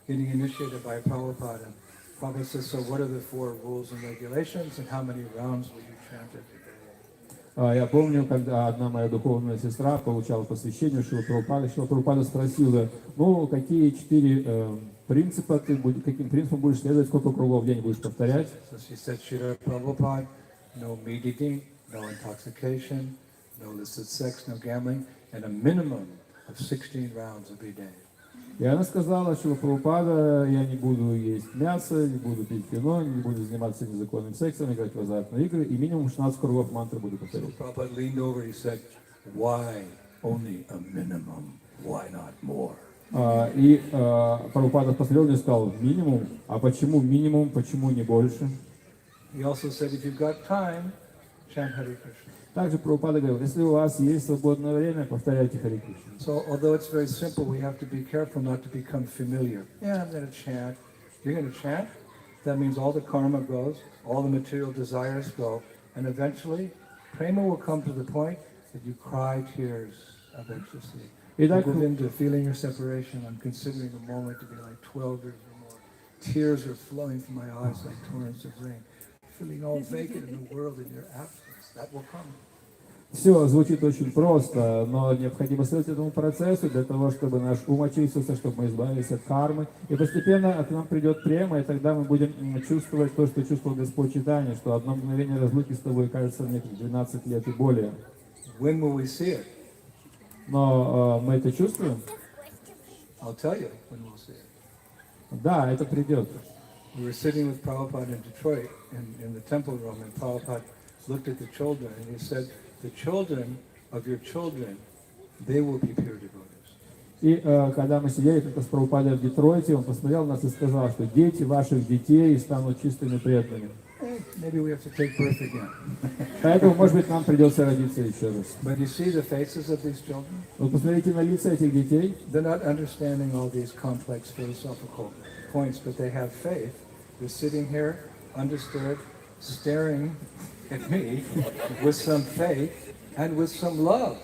getting initiated by Prabhupada. And Prabhupada says, so what are the 4 rules and regulations and how many rounds will you chant every day?
Я помню, когда одна моя духовная сестра получала посвящение у Шрила Прабхупады, Шрила Прабхупада спросила, ну, какие 4 принципа ты будешь, каким принципам будешь следовать, сколько кругов в день будешь повторять?
So she said, Srila Prabhupada, no meat eating, no intoxication, no illicit sex, no gambling, and a minimum of 16 rounds every day.
И она сказала, что Прабхупада, я не буду есть мясо, не буду пить вино, не буду заниматься незаконным сексом, играть в азартные игры, и минимум 16 кругов мантры буду повторять.
So Prabhupada leaned over, he said, why only a minimum? Why not more?
И Прабхупада посмотрел и сказал, минимум, а почему минимум, почему не больше?
He also said, if you've got time, chant Hare Krishna.
Также Прабхупада говорил, если у вас есть свободное время, повторяйте Харе Кришна.
So although it's very simple, we have to be careful not to become familiar. Yeah, I'm going to chant. You're going to chant? That means all the karma goes, all the material desires go, and eventually prema will come to the point that you cry tears of ecstasy.
Итак,
You go into feeling your separation. I'm considering the moment to be like 12 years or more. Tears are flowing from my eyes like torrents of rain. Feeling all vacant in the world in your absence. That will come.
все звучит очень просто, но необходимо следовать этому процессу для того, чтобы наш ум очистился, чтобы мы избавились от кармы. И постепенно к нам придет према, и тогда мы будем чувствовать то, что чувствовал Господь Чайтанья, что одно мгновение разлуки с тобой кажется мне как 12 лет и более.
When will we see it?
Но мы это чувствуем?
I'll tell you when we'll see it.
Да, это придет.
We were sitting with Prabhupada in Detroit in the temple room, and Prabhupada looked at the children and he said, the children of your children, they will be pure devotees.
И когда мы сидели как-то с Прабхупадой в Детройте, он посмотрел на нас и сказал, что дети ваших детей станут чистыми преданными.
Maybe we have to take birth again.
Поэтому, может быть, нам придется родиться еще раз.
But you see the faces of these children?
Вот посмотрите на лица этих детей.
They're not understanding all these complex philosophical points, but they have faith. They're sitting here, undisturbed, staring at me with some faith and with some love.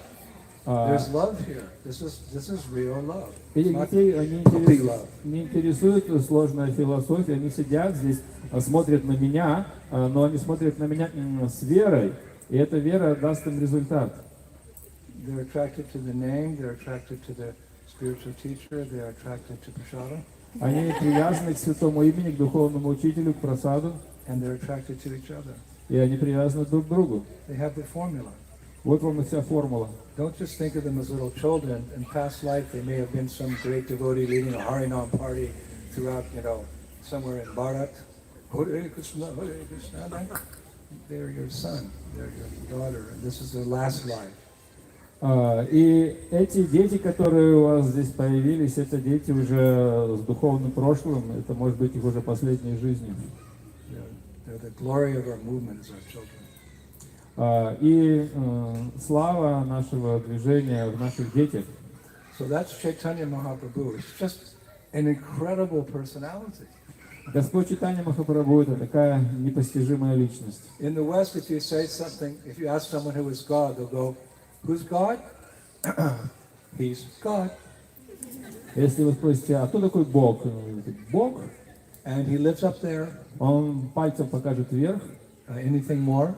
There's love here. This is real love.
Этих
Not
детей
puppy love.
не интересует сложная философия. Они сидят здесь, смотрят на меня, но они смотрят на меня с верой, и эта вера даст им результат.
They're attracted to the name, they're attracted to the spiritual teacher, they're attracted to prasada,
Они привязаны к святому имени, к духовному учителю, к просаду,
and they're attracted to each other.
и они привязаны друг к другу.
They have the formula.
Вот вам и вся формула.
Don't just think of them as little children. In past life, they may have been some great devotee leading a Harinam party throughout, somewhere in Bharat. Hare Krishna, Hare Krishna. They're your son, they're your daughter, and this is their last life.
И эти дети, которые у вас здесь появились, это дети уже с духовным прошлым, это может быть их уже последней жизнью.
They're the glory of our movement as our children.
И слава нашего движения в наших детях.
So that's Chaitanya Mahaprabhu. It's just an incredible personality.
Господь Чайтанья Махапрабху — это такая непостижимая личность.
In the West, if you say something, if you ask someone who is God, they'll go, who's God? He's God.
Если вы спросите, а кто такой Бог? Бог?
And he lives up there.
Он пальцем покажет вверх.
Anything more?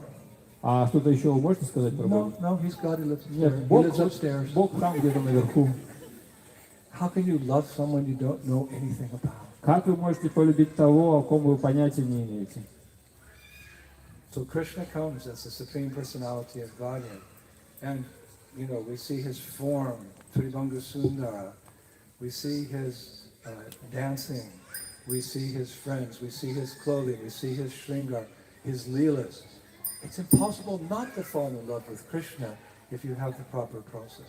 А что-то еще вы можете сказать про Бога?
No, he's God. He lives
Нет,
upstairs. He
Бог,
lives upstairs.
Бог там где-то наверху.
How can you love someone you don't know anything about?
Как вы можете полюбить того, о ком вы понятия не имеете?
So Krishna comes as the Supreme Personality of Godhead. And, you know, we see his form, Tribhanga Sundara. We see his dancing. We see his friends. We see his clothing. We see his shringar, his leelas. It's impossible not to fall in love with Krishna if you have the proper process.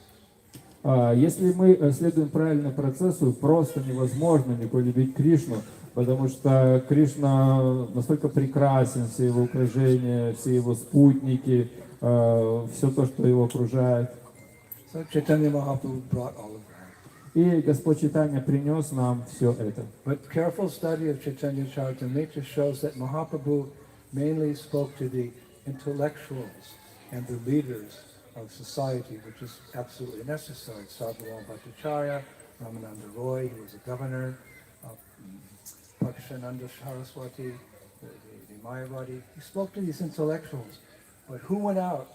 Если мы следуем правильному процессу, просто невозможно не полюбить Кришну, потому что Кришна настолько прекрасен, все его окружения, все его спутники, все то, что его окружает.
So Chaitanya Mahaprabhu brought all of that.
И Господь Чайтанья принес нам все это.
But careful study of Chaitanya Charitamrita shows that Mahaprabhu mainly spoke to the intellectuals and the leaders of society, which is absolutely necessary. Sarvabhauma Bhattacharya, Ramananda Roy, who was a governor, Pakshananda Saraswati, the Mayavadi. He spoke to these intellectuals. But who went out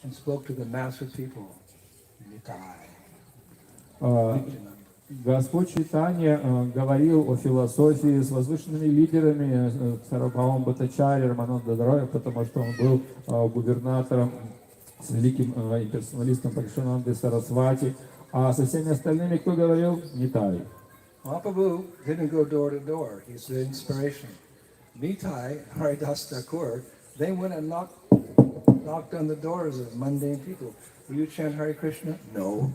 and spoke to the mass of people? Nitai.
Господь Чайтанья говорил о философии с возвышенными лидерами, Сарвабхаумой Бхаттачарьей, Рамананда Рой, потому что он был губернатором, с великим имперсоналистом Паришанандой Сарасвати, а со всеми остальными кто говорил? Нитай.
Mahaprabhu didn't go door to door. He's the inspiration. Nitai, Haridas Thakur, they went and knocked on the doors of mundane people. Will you chant Hare Krishna? No.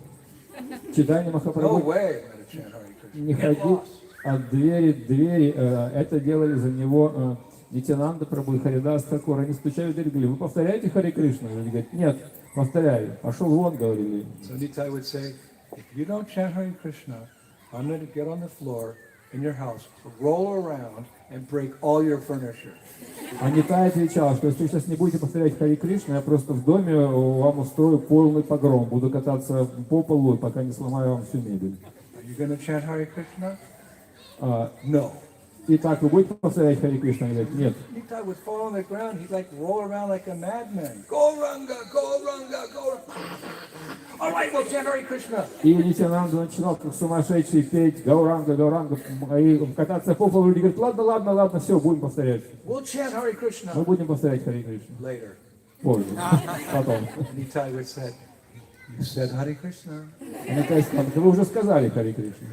Чайтанья
No
Махапрабху
way I'm going to chant Hare Krishna.
не
Get
ходил
lost.
от двери к двери. Это делали за него Нитянанда Прабху и Харидас Такур. Они стучали в дверь и говорили: вы повторяете Харе Кришна? Они говорят: нет, повторяю. Пошел вон, говорили.
So Nitai would say, if you don't chant Hare Krishna, I'm going to get on the floor in your house, roll around, and break all your furniture.
А Нитай отвечал, что если вы сейчас не будете повторять Харе Кришна, я просто в доме вам устрою полный погром. Буду кататься по полу, пока не сломаю вам всю мебель.
Are you going to chant Hare Krishna? No.
Итак, вы будете повторять Харе Кришна? Они говорят: нет.
Nitai would fall on the ground. He'd like roll around like a madman. Go Ranga, go Ranga, go Ranga. All right, we'll chant Hare Krishna.
И Нитянанда начинал как сумасшедший петь Гауранга, Гауранга, и кататься по полу. И говорит: ладно, ладно, ладно, все, будем повторять.
We'll chant Hare Krishna.
Мы будем повторять Харе Кришна.
Later,
Позже, потом.
Nitai would say, you said Hare Krishna.
А Нитай сказал: да вы уже сказали Харе Кришна.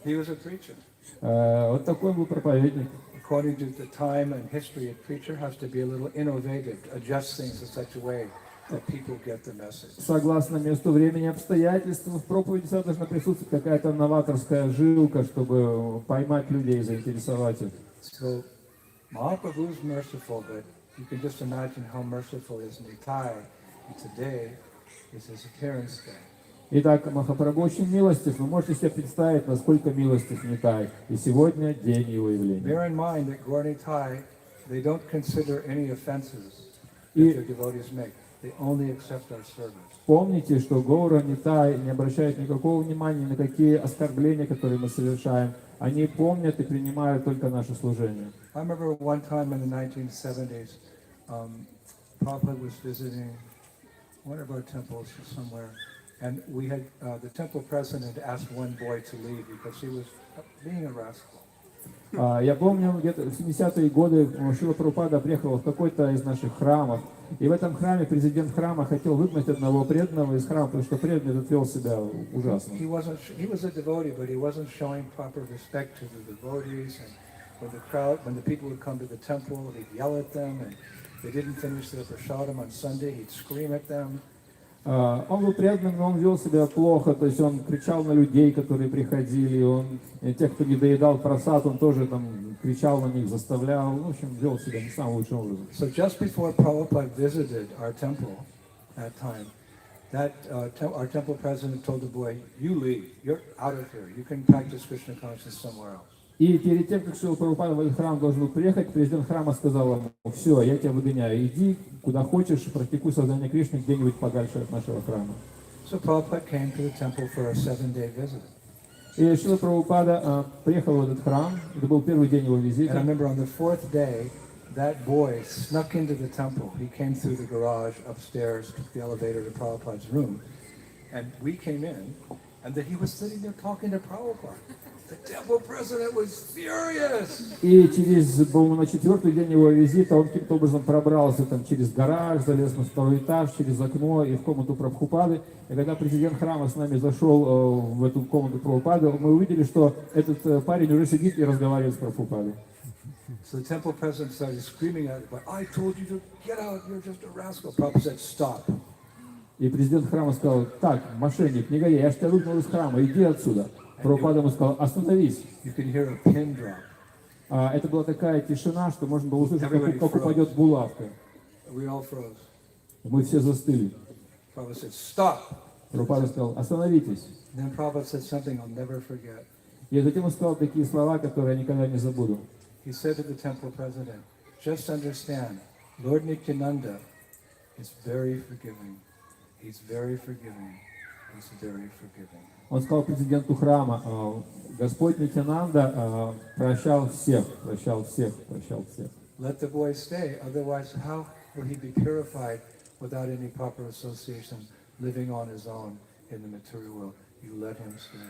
He was a preacher.
Вот такой был проповедник.
According to the time and history, a preacher has to be a little innovative, adjust things in such a way that people get the message.
Согласно месту, времени, обстоятельствам, в проповеди всегда должна присутствовать какая-то новаторская жилка, чтобы поймать людей, заинтересовать их.
So, Mahaprabhu is merciful, but you can just imagine how merciful is Nitai. And today is his appearance day.
Итак, Махапрабху очень милостив. Вы можете себе представить, насколько милостив Нитай. И сегодня день его явления.
Bear in mind that Gaur Nitai, they don't consider any offenses that their devotees make. They only accept our service.
Помните, что Гаура Нитай не обращает никакого внимания на какие оскорбления, которые мы совершаем. Они помнят и принимают только наше служение.
I remember one time in the 1970s, Prabhupada was visiting one of our temples somewhere, and we had the temple president asked one boy to leave because he was being a rascal.
Я помню, где-то в 70-е годы Шрила Прабхупада приехал в какой-то из наших храмов, и в этом храме президент храма хотел выгнать одного преданного из храма, потому что преданный этот вел себя ужасно.
He was a devotee, but he wasn't showing proper respect to the devotees, and when the people would come to the temple, he'd yell at them, and they didn't finish their prasadam on Sunday, he'd scream at them.
Он был преданным, но он вел себя плохо, то есть он кричал на людей, которые приходили, он тех, кто не доедал просад, он тоже там кричал на них, заставлял, в общем, вел себя не самым лучшим образом.
So just before Prabhupada visited our temple that time, our temple president told the boy, you leave, you're out of here, you can practice Krishna consciousness somewhere else.
И перед тем, как Шрила Прабхупада в этот храм должен был приехать, президент храма сказал ему: все, я тебя выгоняю, иди куда хочешь, практикуй сознание Кришны где-нибудь подальше от нашего храма.
So Prabhupada came to the temple for a 7-day visit.
И Шрила Прабхупада приехал в этот храм, это был первый день его
And I
визита.
remember on the fourth day, that boy snuck into the temple. He came through the garage upstairs, took the elevator to Prabhupada's room, and we came in, and then he was sitting there talking to Prabhupada. The temple president was furious.
И по-моему, на четвертый день его визита он каким-то образом пробрался там через гараж, залез на второй этаж, через окно и в комнату Прабхупады. И когда президент храма с нами зашел в эту комнату Прабхупады, мы увидели, что этот парень уже сидит и разговаривает с Прабхупадой.
So the temple president started screaming at him, "But I told you to get out, you're just a rascal." Prabhupada said, "Stop."
И президент храма сказал: так, мошенник, негодяй, я ж тебя выгнал из храма, иди отсюда. Прабхупада ему сказал: остановись.
You could hear a pin drop.
Это была такая тишина, что можно было услышать, как упадет булавка.
We all froze.
Мы все застыли.
Prabhupada said, "Stop."
Прабхупада сказал: остановитесь.
And then Prabhupada said something I'll never forget.
И затем он сказал такие слова, которые я никогда не забуду.
He said to the temple president, "Just understand, Lord Nityananda is very forgiving. He's very forgiving. He's very forgiving."
Он сказал президенту храма: Господь Нитянанда прощал всех, прощал всех, прощал всех.
Let the boy stay, otherwise how will he be purified without any proper association, living on his own in the material world? You let him stay.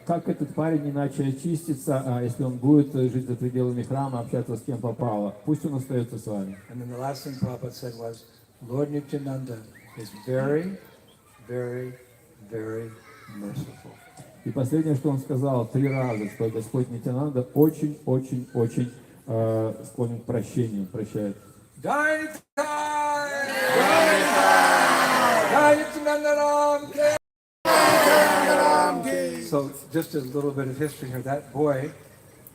Как этот парень иначе очистится, если он будет жить за пределами храма, общаться с кем попало? Пусть он остается с вами.
And then the last thing Prabhupada said was, Lord Nityananda is very, very, very merciful.
И последнее, что он сказал 3 раза, что Господь Нитянанда очень, очень, очень склонен к прощению, прощает.
Jai Nitai! Jai Nitai! Jai Nityananda Ram Ki! So just a little bit of history here. That boy,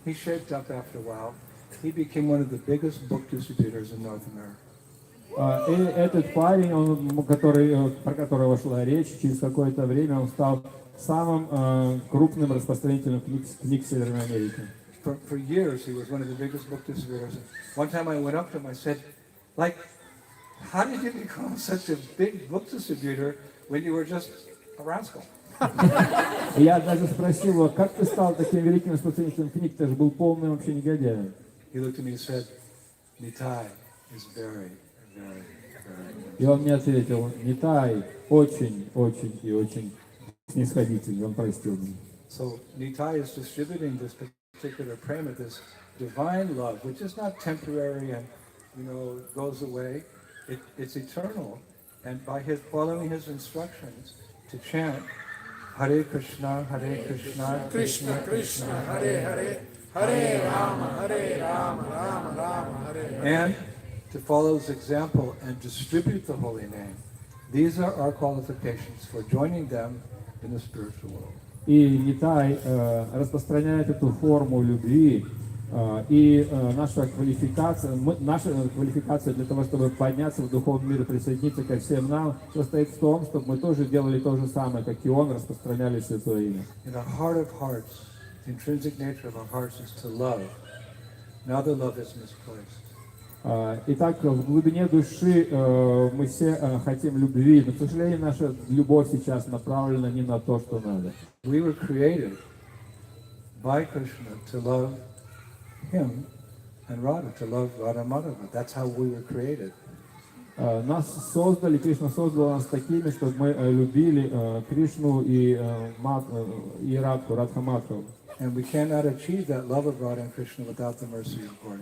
he shaped up after a while. He became one of the biggest book distributors in North America.
И этот парень, про которого шла речь, через какое-то время он стал самым крупным распространителем книг в Северной Америке.
For years, he was one of the biggest book distributors. One time I went up to him, I said, how did you become such a big book distributor when you were just a rascal?
Я даже спросил его: как ты стал таким великим распространителем книг, ты же был полным вообще негодяем.
He looked at me and said, Nitai is very, very, very.
И он мне ответил: Нитай очень, очень и очень снисходительный, он простил меня.
So Nitai is distributing this particular prema, this divine love, which is not temporary and goes away. It's eternal, and by following his instructions to chant Hare Krishna, Krishna Krishna, Hare Hare, Hare Rama, Rama Rama, Hare Hare, and to follow his example and distribute the holy name. These are our qualifications for joining them in the spiritual world.
И Нитай распространяет эту форму любви, и наша квалификация для того, чтобы подняться в духовный мир и присоединиться ко всем нам, состоит в том, чтобы мы тоже делали то же самое, как и он, распространяли Святое Имя.
In the heart of hearts, the intrinsic nature of our hearts is to love. Now the love is misplaced.
Итак, в глубине души мы все хотим любви, но, к сожалению, наша любовь сейчас направлена не на то, что надо.
We were created by Krishna to love him and Radha, to love Radha Madhava. That's how we were created.
Нас создали, Кришна создал нас такими, чтобы мы любили Кришну и Радху, Радха Мадхаву.
And we cannot achieve that love of Radha and Krishna without the mercy of Gaura.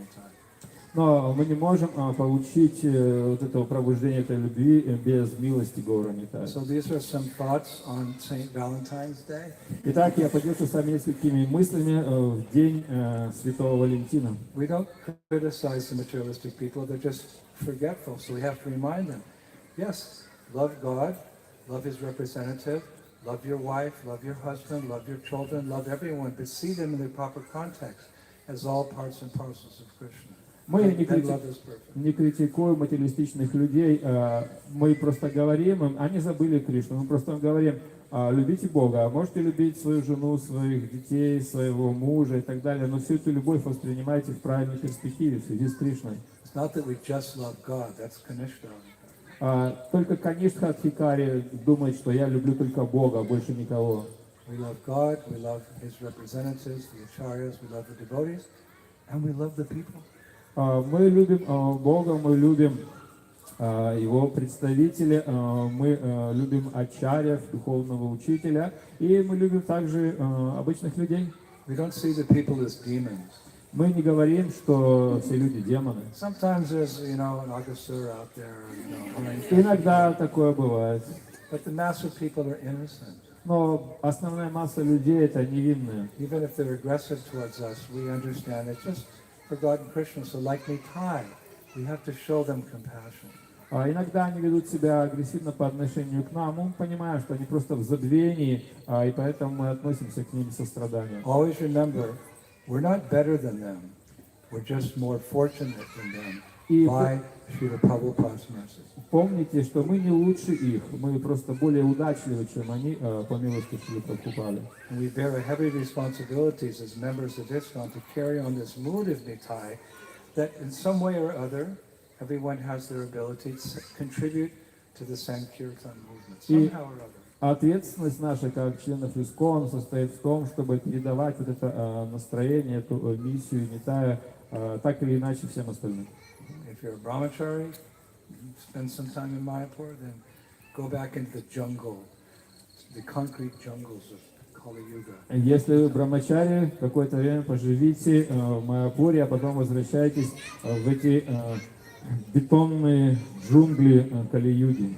Но мы не можем получить вот этого пробуждения этой любви без милости Гаура Нитая.
So these are some thoughts on Saint Valentine's Day.
Итак, я поделюсь с вами несколькими мыслями в день Святого Валентина.
We don't criticize the materialistic people, they're just forgetful, so we have to remind them. Yes, love God, love his representative, love your wife, love your husband, love your children, love everyone, but see them in their proper context as all parts and parcels of Krishna.
Мы не критикуем материалистичных людей, мы просто говорим им, они забыли Кришну, мы просто говорим: любите Бога, можете любить свою жену, своих детей, своего мужа и так далее, но всю эту любовь воспринимайте в правильной перспективе, в связи с Кришной. Только Каништха Адхикари думает, что я люблю только Бога, больше никого.
We love God, we love His representatives, the acharyas, we love the devotees, and we love the people.
Мы любим Бога, мы любим Его представителей, мы любим ачарьев, духовного учителя, и мы любим также обычных людей.
We don't see the people as demons.
Мы не говорим, что все люди демоны.
Sometimes there's, an Agasur out there,
Иногда такое бывает.
but the mass of people are innocent.
Но основная масса людей это невинные.
Even if they're aggressive towards us, we understand it's just for God and Krishna. So like Nitai, we have to show them compassion.
Иногда они ведут себя агрессивно по отношению к нам. Мы понимаем, что они просто в забвении, и поэтому мы относимся к ним с состраданием.
Always remember, we're not better than them. We're just more fortunate than them by Srila Prabhupada's mercy.
Помните, что мы не лучше их, мы просто более удачливы, чем они, по милости Шрилы Прабхупады.
And we bear a heavy responsibilities as members of ISKCON to carry on this mood of Nitai, that in some way or other, everyone has their ability to contribute to the Sankirtan movement, somehow or other.
Ответственность наша, как членов ИСККОН, состоит в том, чтобы передавать вот это настроение, эту миссию Нитая, так или иначе всем остальным.
If you're a brahmachari, spend some time in Mayapur, then go back into the jungle, the concrete jungles of Kali Yuga.
Если вы брамачари, какое-то время поживите в Майяпуре, а потом возвращайтесь в эти бетонные джунгли Кали-юги.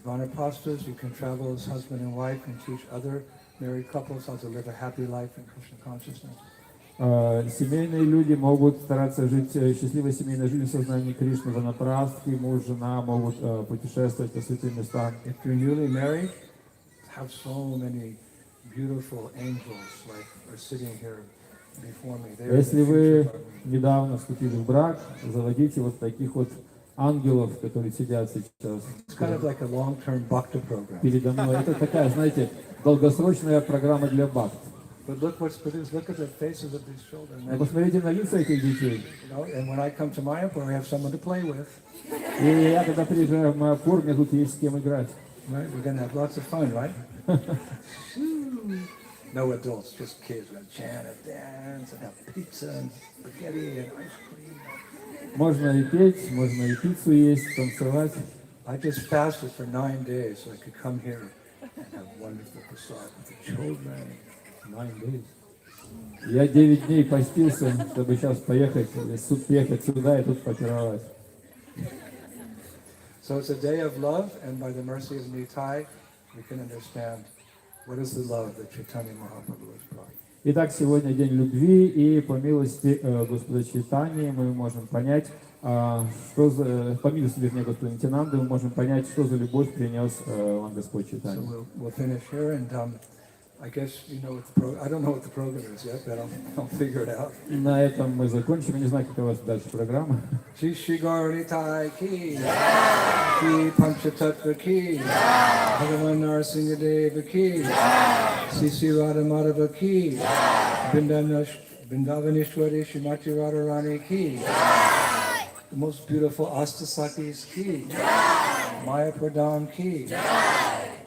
Vanapastas, you can travel as husband and wife and teach other married couples how to live a happy life in Krishna consciousness.
Семейные люди могут стараться жить счастливой семейной жизнью в сознании Кришны, ванапрастхи, муж, жена могут путешествовать по святым местам.
If you're newly married, have so many beautiful angels like are sitting here before me. They are the
Если
future
вы
of our movement.
недавно вступили в брак, заводите вот таких вот ангелов, которые сидят сейчас
It's kind of like a long-term bhakta program.
передо мной. Это такая, знаете, долгосрочная программа для бхакт.
But look what's produced. Look at the faces of these children. And,
Посмотрите на лица этих детей.
and when I come to Mayapur, I have someone to play with.
И я, когда приезжаю в Майяпур, мне тут есть с кем играть.
Right? We're going to have lots of fun, right? No adults, just kids. We're going to chant and dance and have pizza and spaghetti and ice cream.
Можно и петь, можно и пиццу есть, танцевать.
I just fasted for 9 days so I could come here and have wonderful prasad with the children. 9 days.
Я 9 дней постился, чтобы сейчас приехать сюда и тут попировать.
So it's a day of love, and by the mercy of Nitai, we can understand what is the love that Chaitanya Mahaprabhu has brought.
Итак, сегодня день любви, и по милости Господа Чайтаньи мы можем понять, что за, по милости, вернее, Господа Нитянанды, мы можем понять, что за любовь принес вам Господь
So
Чайтанья.
we'll finish here, and I guess you know what the I don't know what the program is yet, but I'll figure it out.
На этом мы закончим. Я не знаю, какая у вас дальше программа.
Shri Shri Gaur Nitai ki, Shri Panchatattva ki, Bhagavan Narasimha ki, Shri Shri Radha Madhava ki, Vrindavaneshwari Srimati Radharani ki, the most beautiful Astasakis ki, Mayapur Dham ki,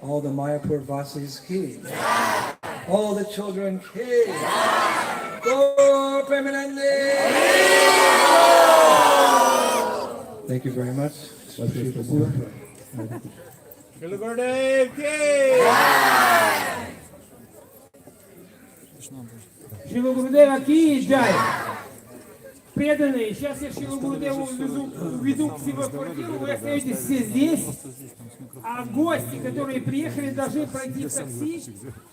all the Mayapur Vasis ki, all the children ki, Gaur Premanande! Thank you very much.
Шрила Гурудева ки джай. Преданные, сейчас я Шрилу Гурудеву уведу к себе в квартиру, вы остаетесь все здесь, а гости, которые приехали, должны пройти в такси,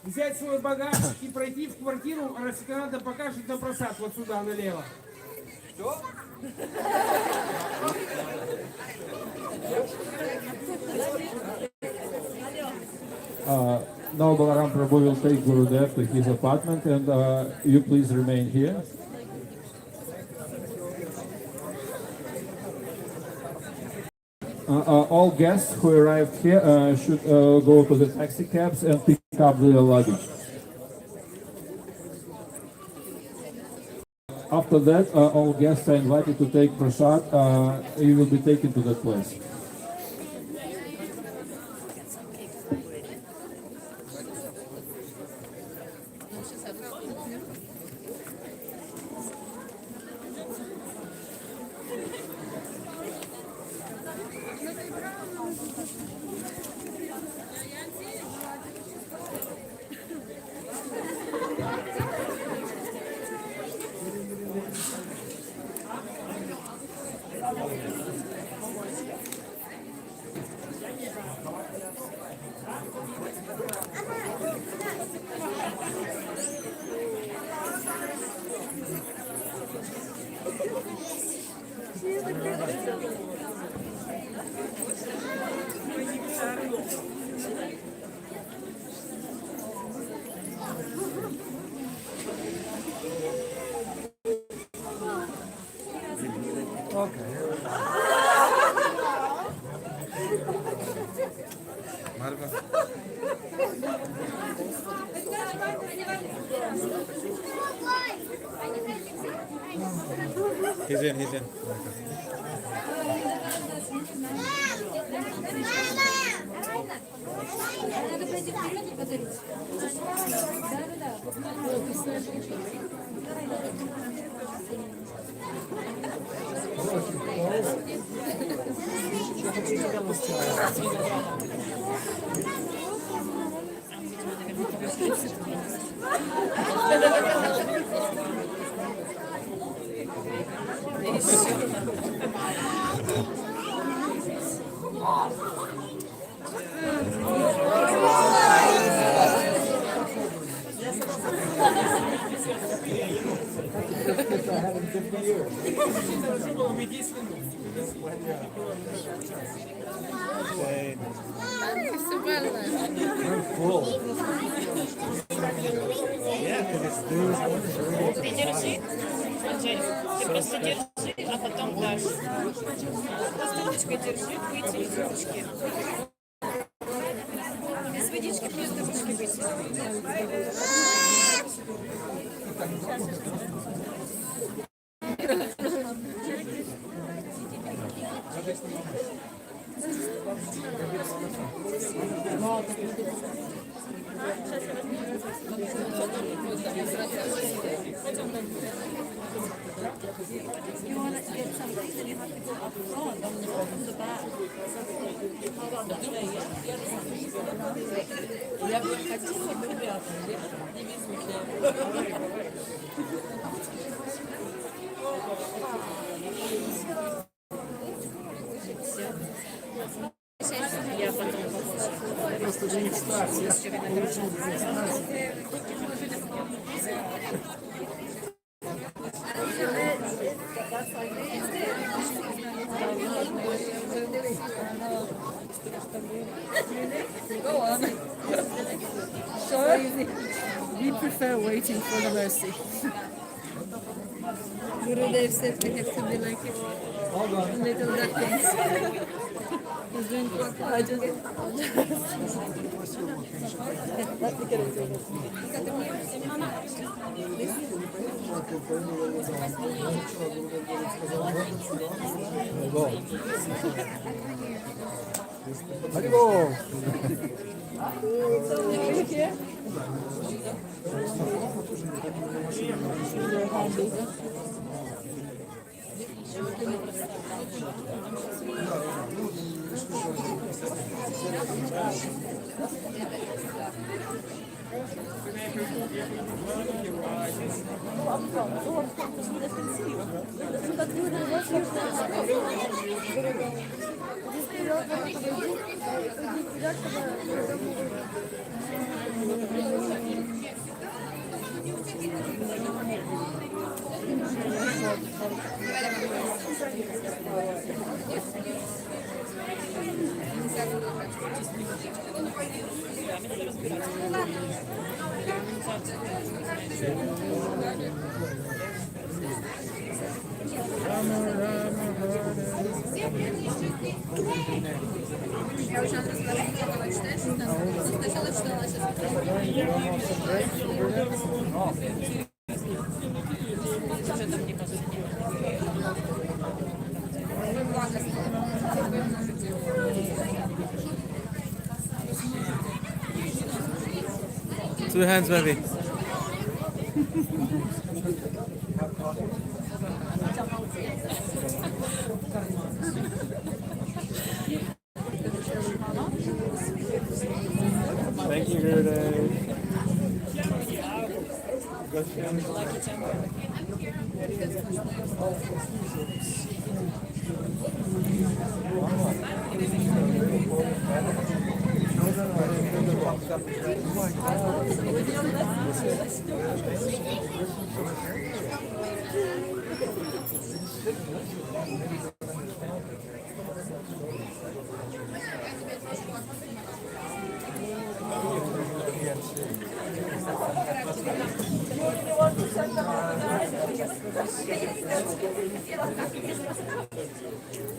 взять свой багаж и пройти в квартиру, а Расикананда покажет на просад вот сюда налево. Что?
Now Balaram Prabhu will take Gurudev to his apartment, and you please remain here. All guests who arrived here should go to the taxi cabs and pick up their luggage. After that, all guests are invited to take prasad. You will be taken to that place.
He's in.
Надо пройти вперед и подарить.
Ты держи, Анжель, ты просто держи, а потом дашь. Просто ручкой держи, выйти из ручки. Без водички просто ручки выйти.
You want to get something, then you have to go up front on the back.
Я бы хотела бы, ребята, не везут. Я потом
Просто для них старт, я получил 19.
Go on. So, we prefer waiting for the mercy. Gurudev said we have to be like little ducklings. He's doing
Харибол!
Я уже разговаривала, читаешь, что там? Сначала читала,
Two hands, baby. Thank you, Gurudev.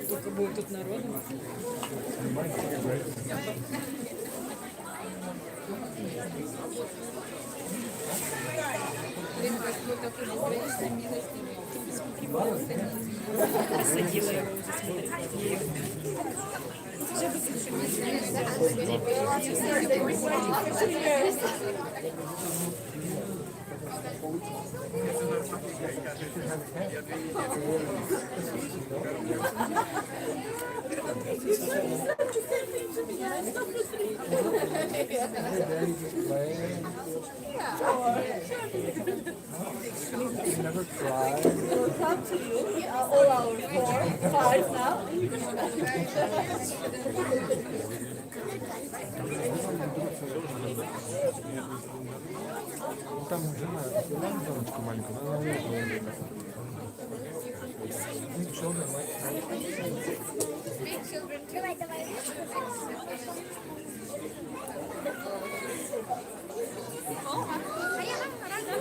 Сколько будет тут народу? Посадила его уже, смотри.
You never cry.
We'll come to you, all our 4, 5 now.
Там жена, девочку маленькую, она наверное.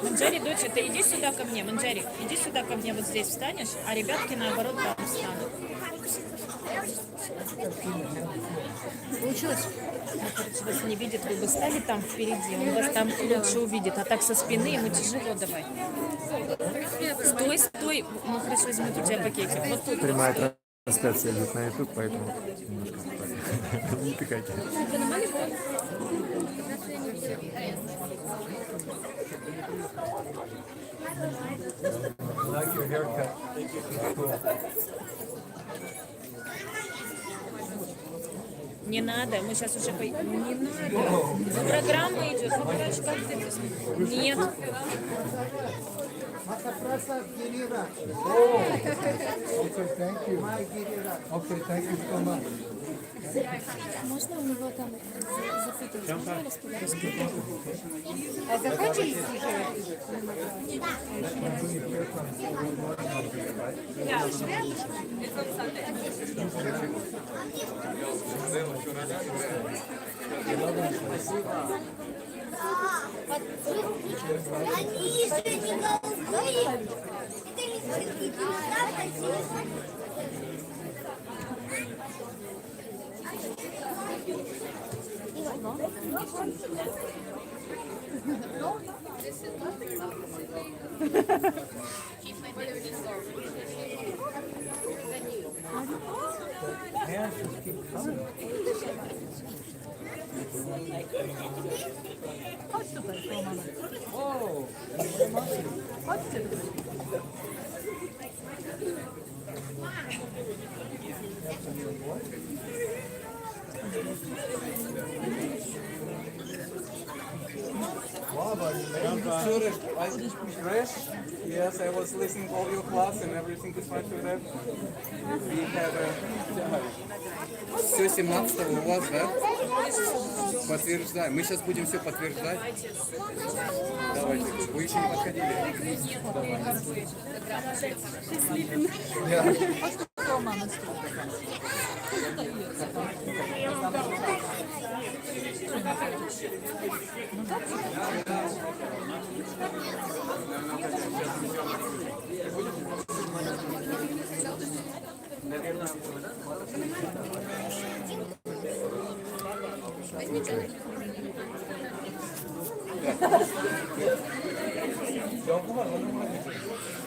Манджари, доча, ты иди сюда ко мне, Манджари, иди сюда ко мне, вот здесь встанешь, а ребятки наоборот там встанут. Получилось? Ну, короче, вас не видит, вы бы стали там впереди, он вас там лучше увидит, а так со спины ему тяжело, давай. Стой, стой, ну хорошо, возьмут у тебя пакетик, вот тут.
Прямая трансляция идет на YouTube, поэтому немножко так. Не пикайте.
Like your haircut. Cool.
Не надо, мы сейчас уже... Не надо. Программа идет, ну, короче, как ты... Нет.
Okay, thank you. Okay, thank you so much.
Можно у него там запутаться?
А захотели
Они еще не голубые.
Hands just keep coming. Oh,
Fresh? Yes, I was listening to all your class and everything is fine with that. We have все 17 у вас, да? Подтверждаем. Мы сейчас будем все подтверждать. Давайте. Вы еще не подходили.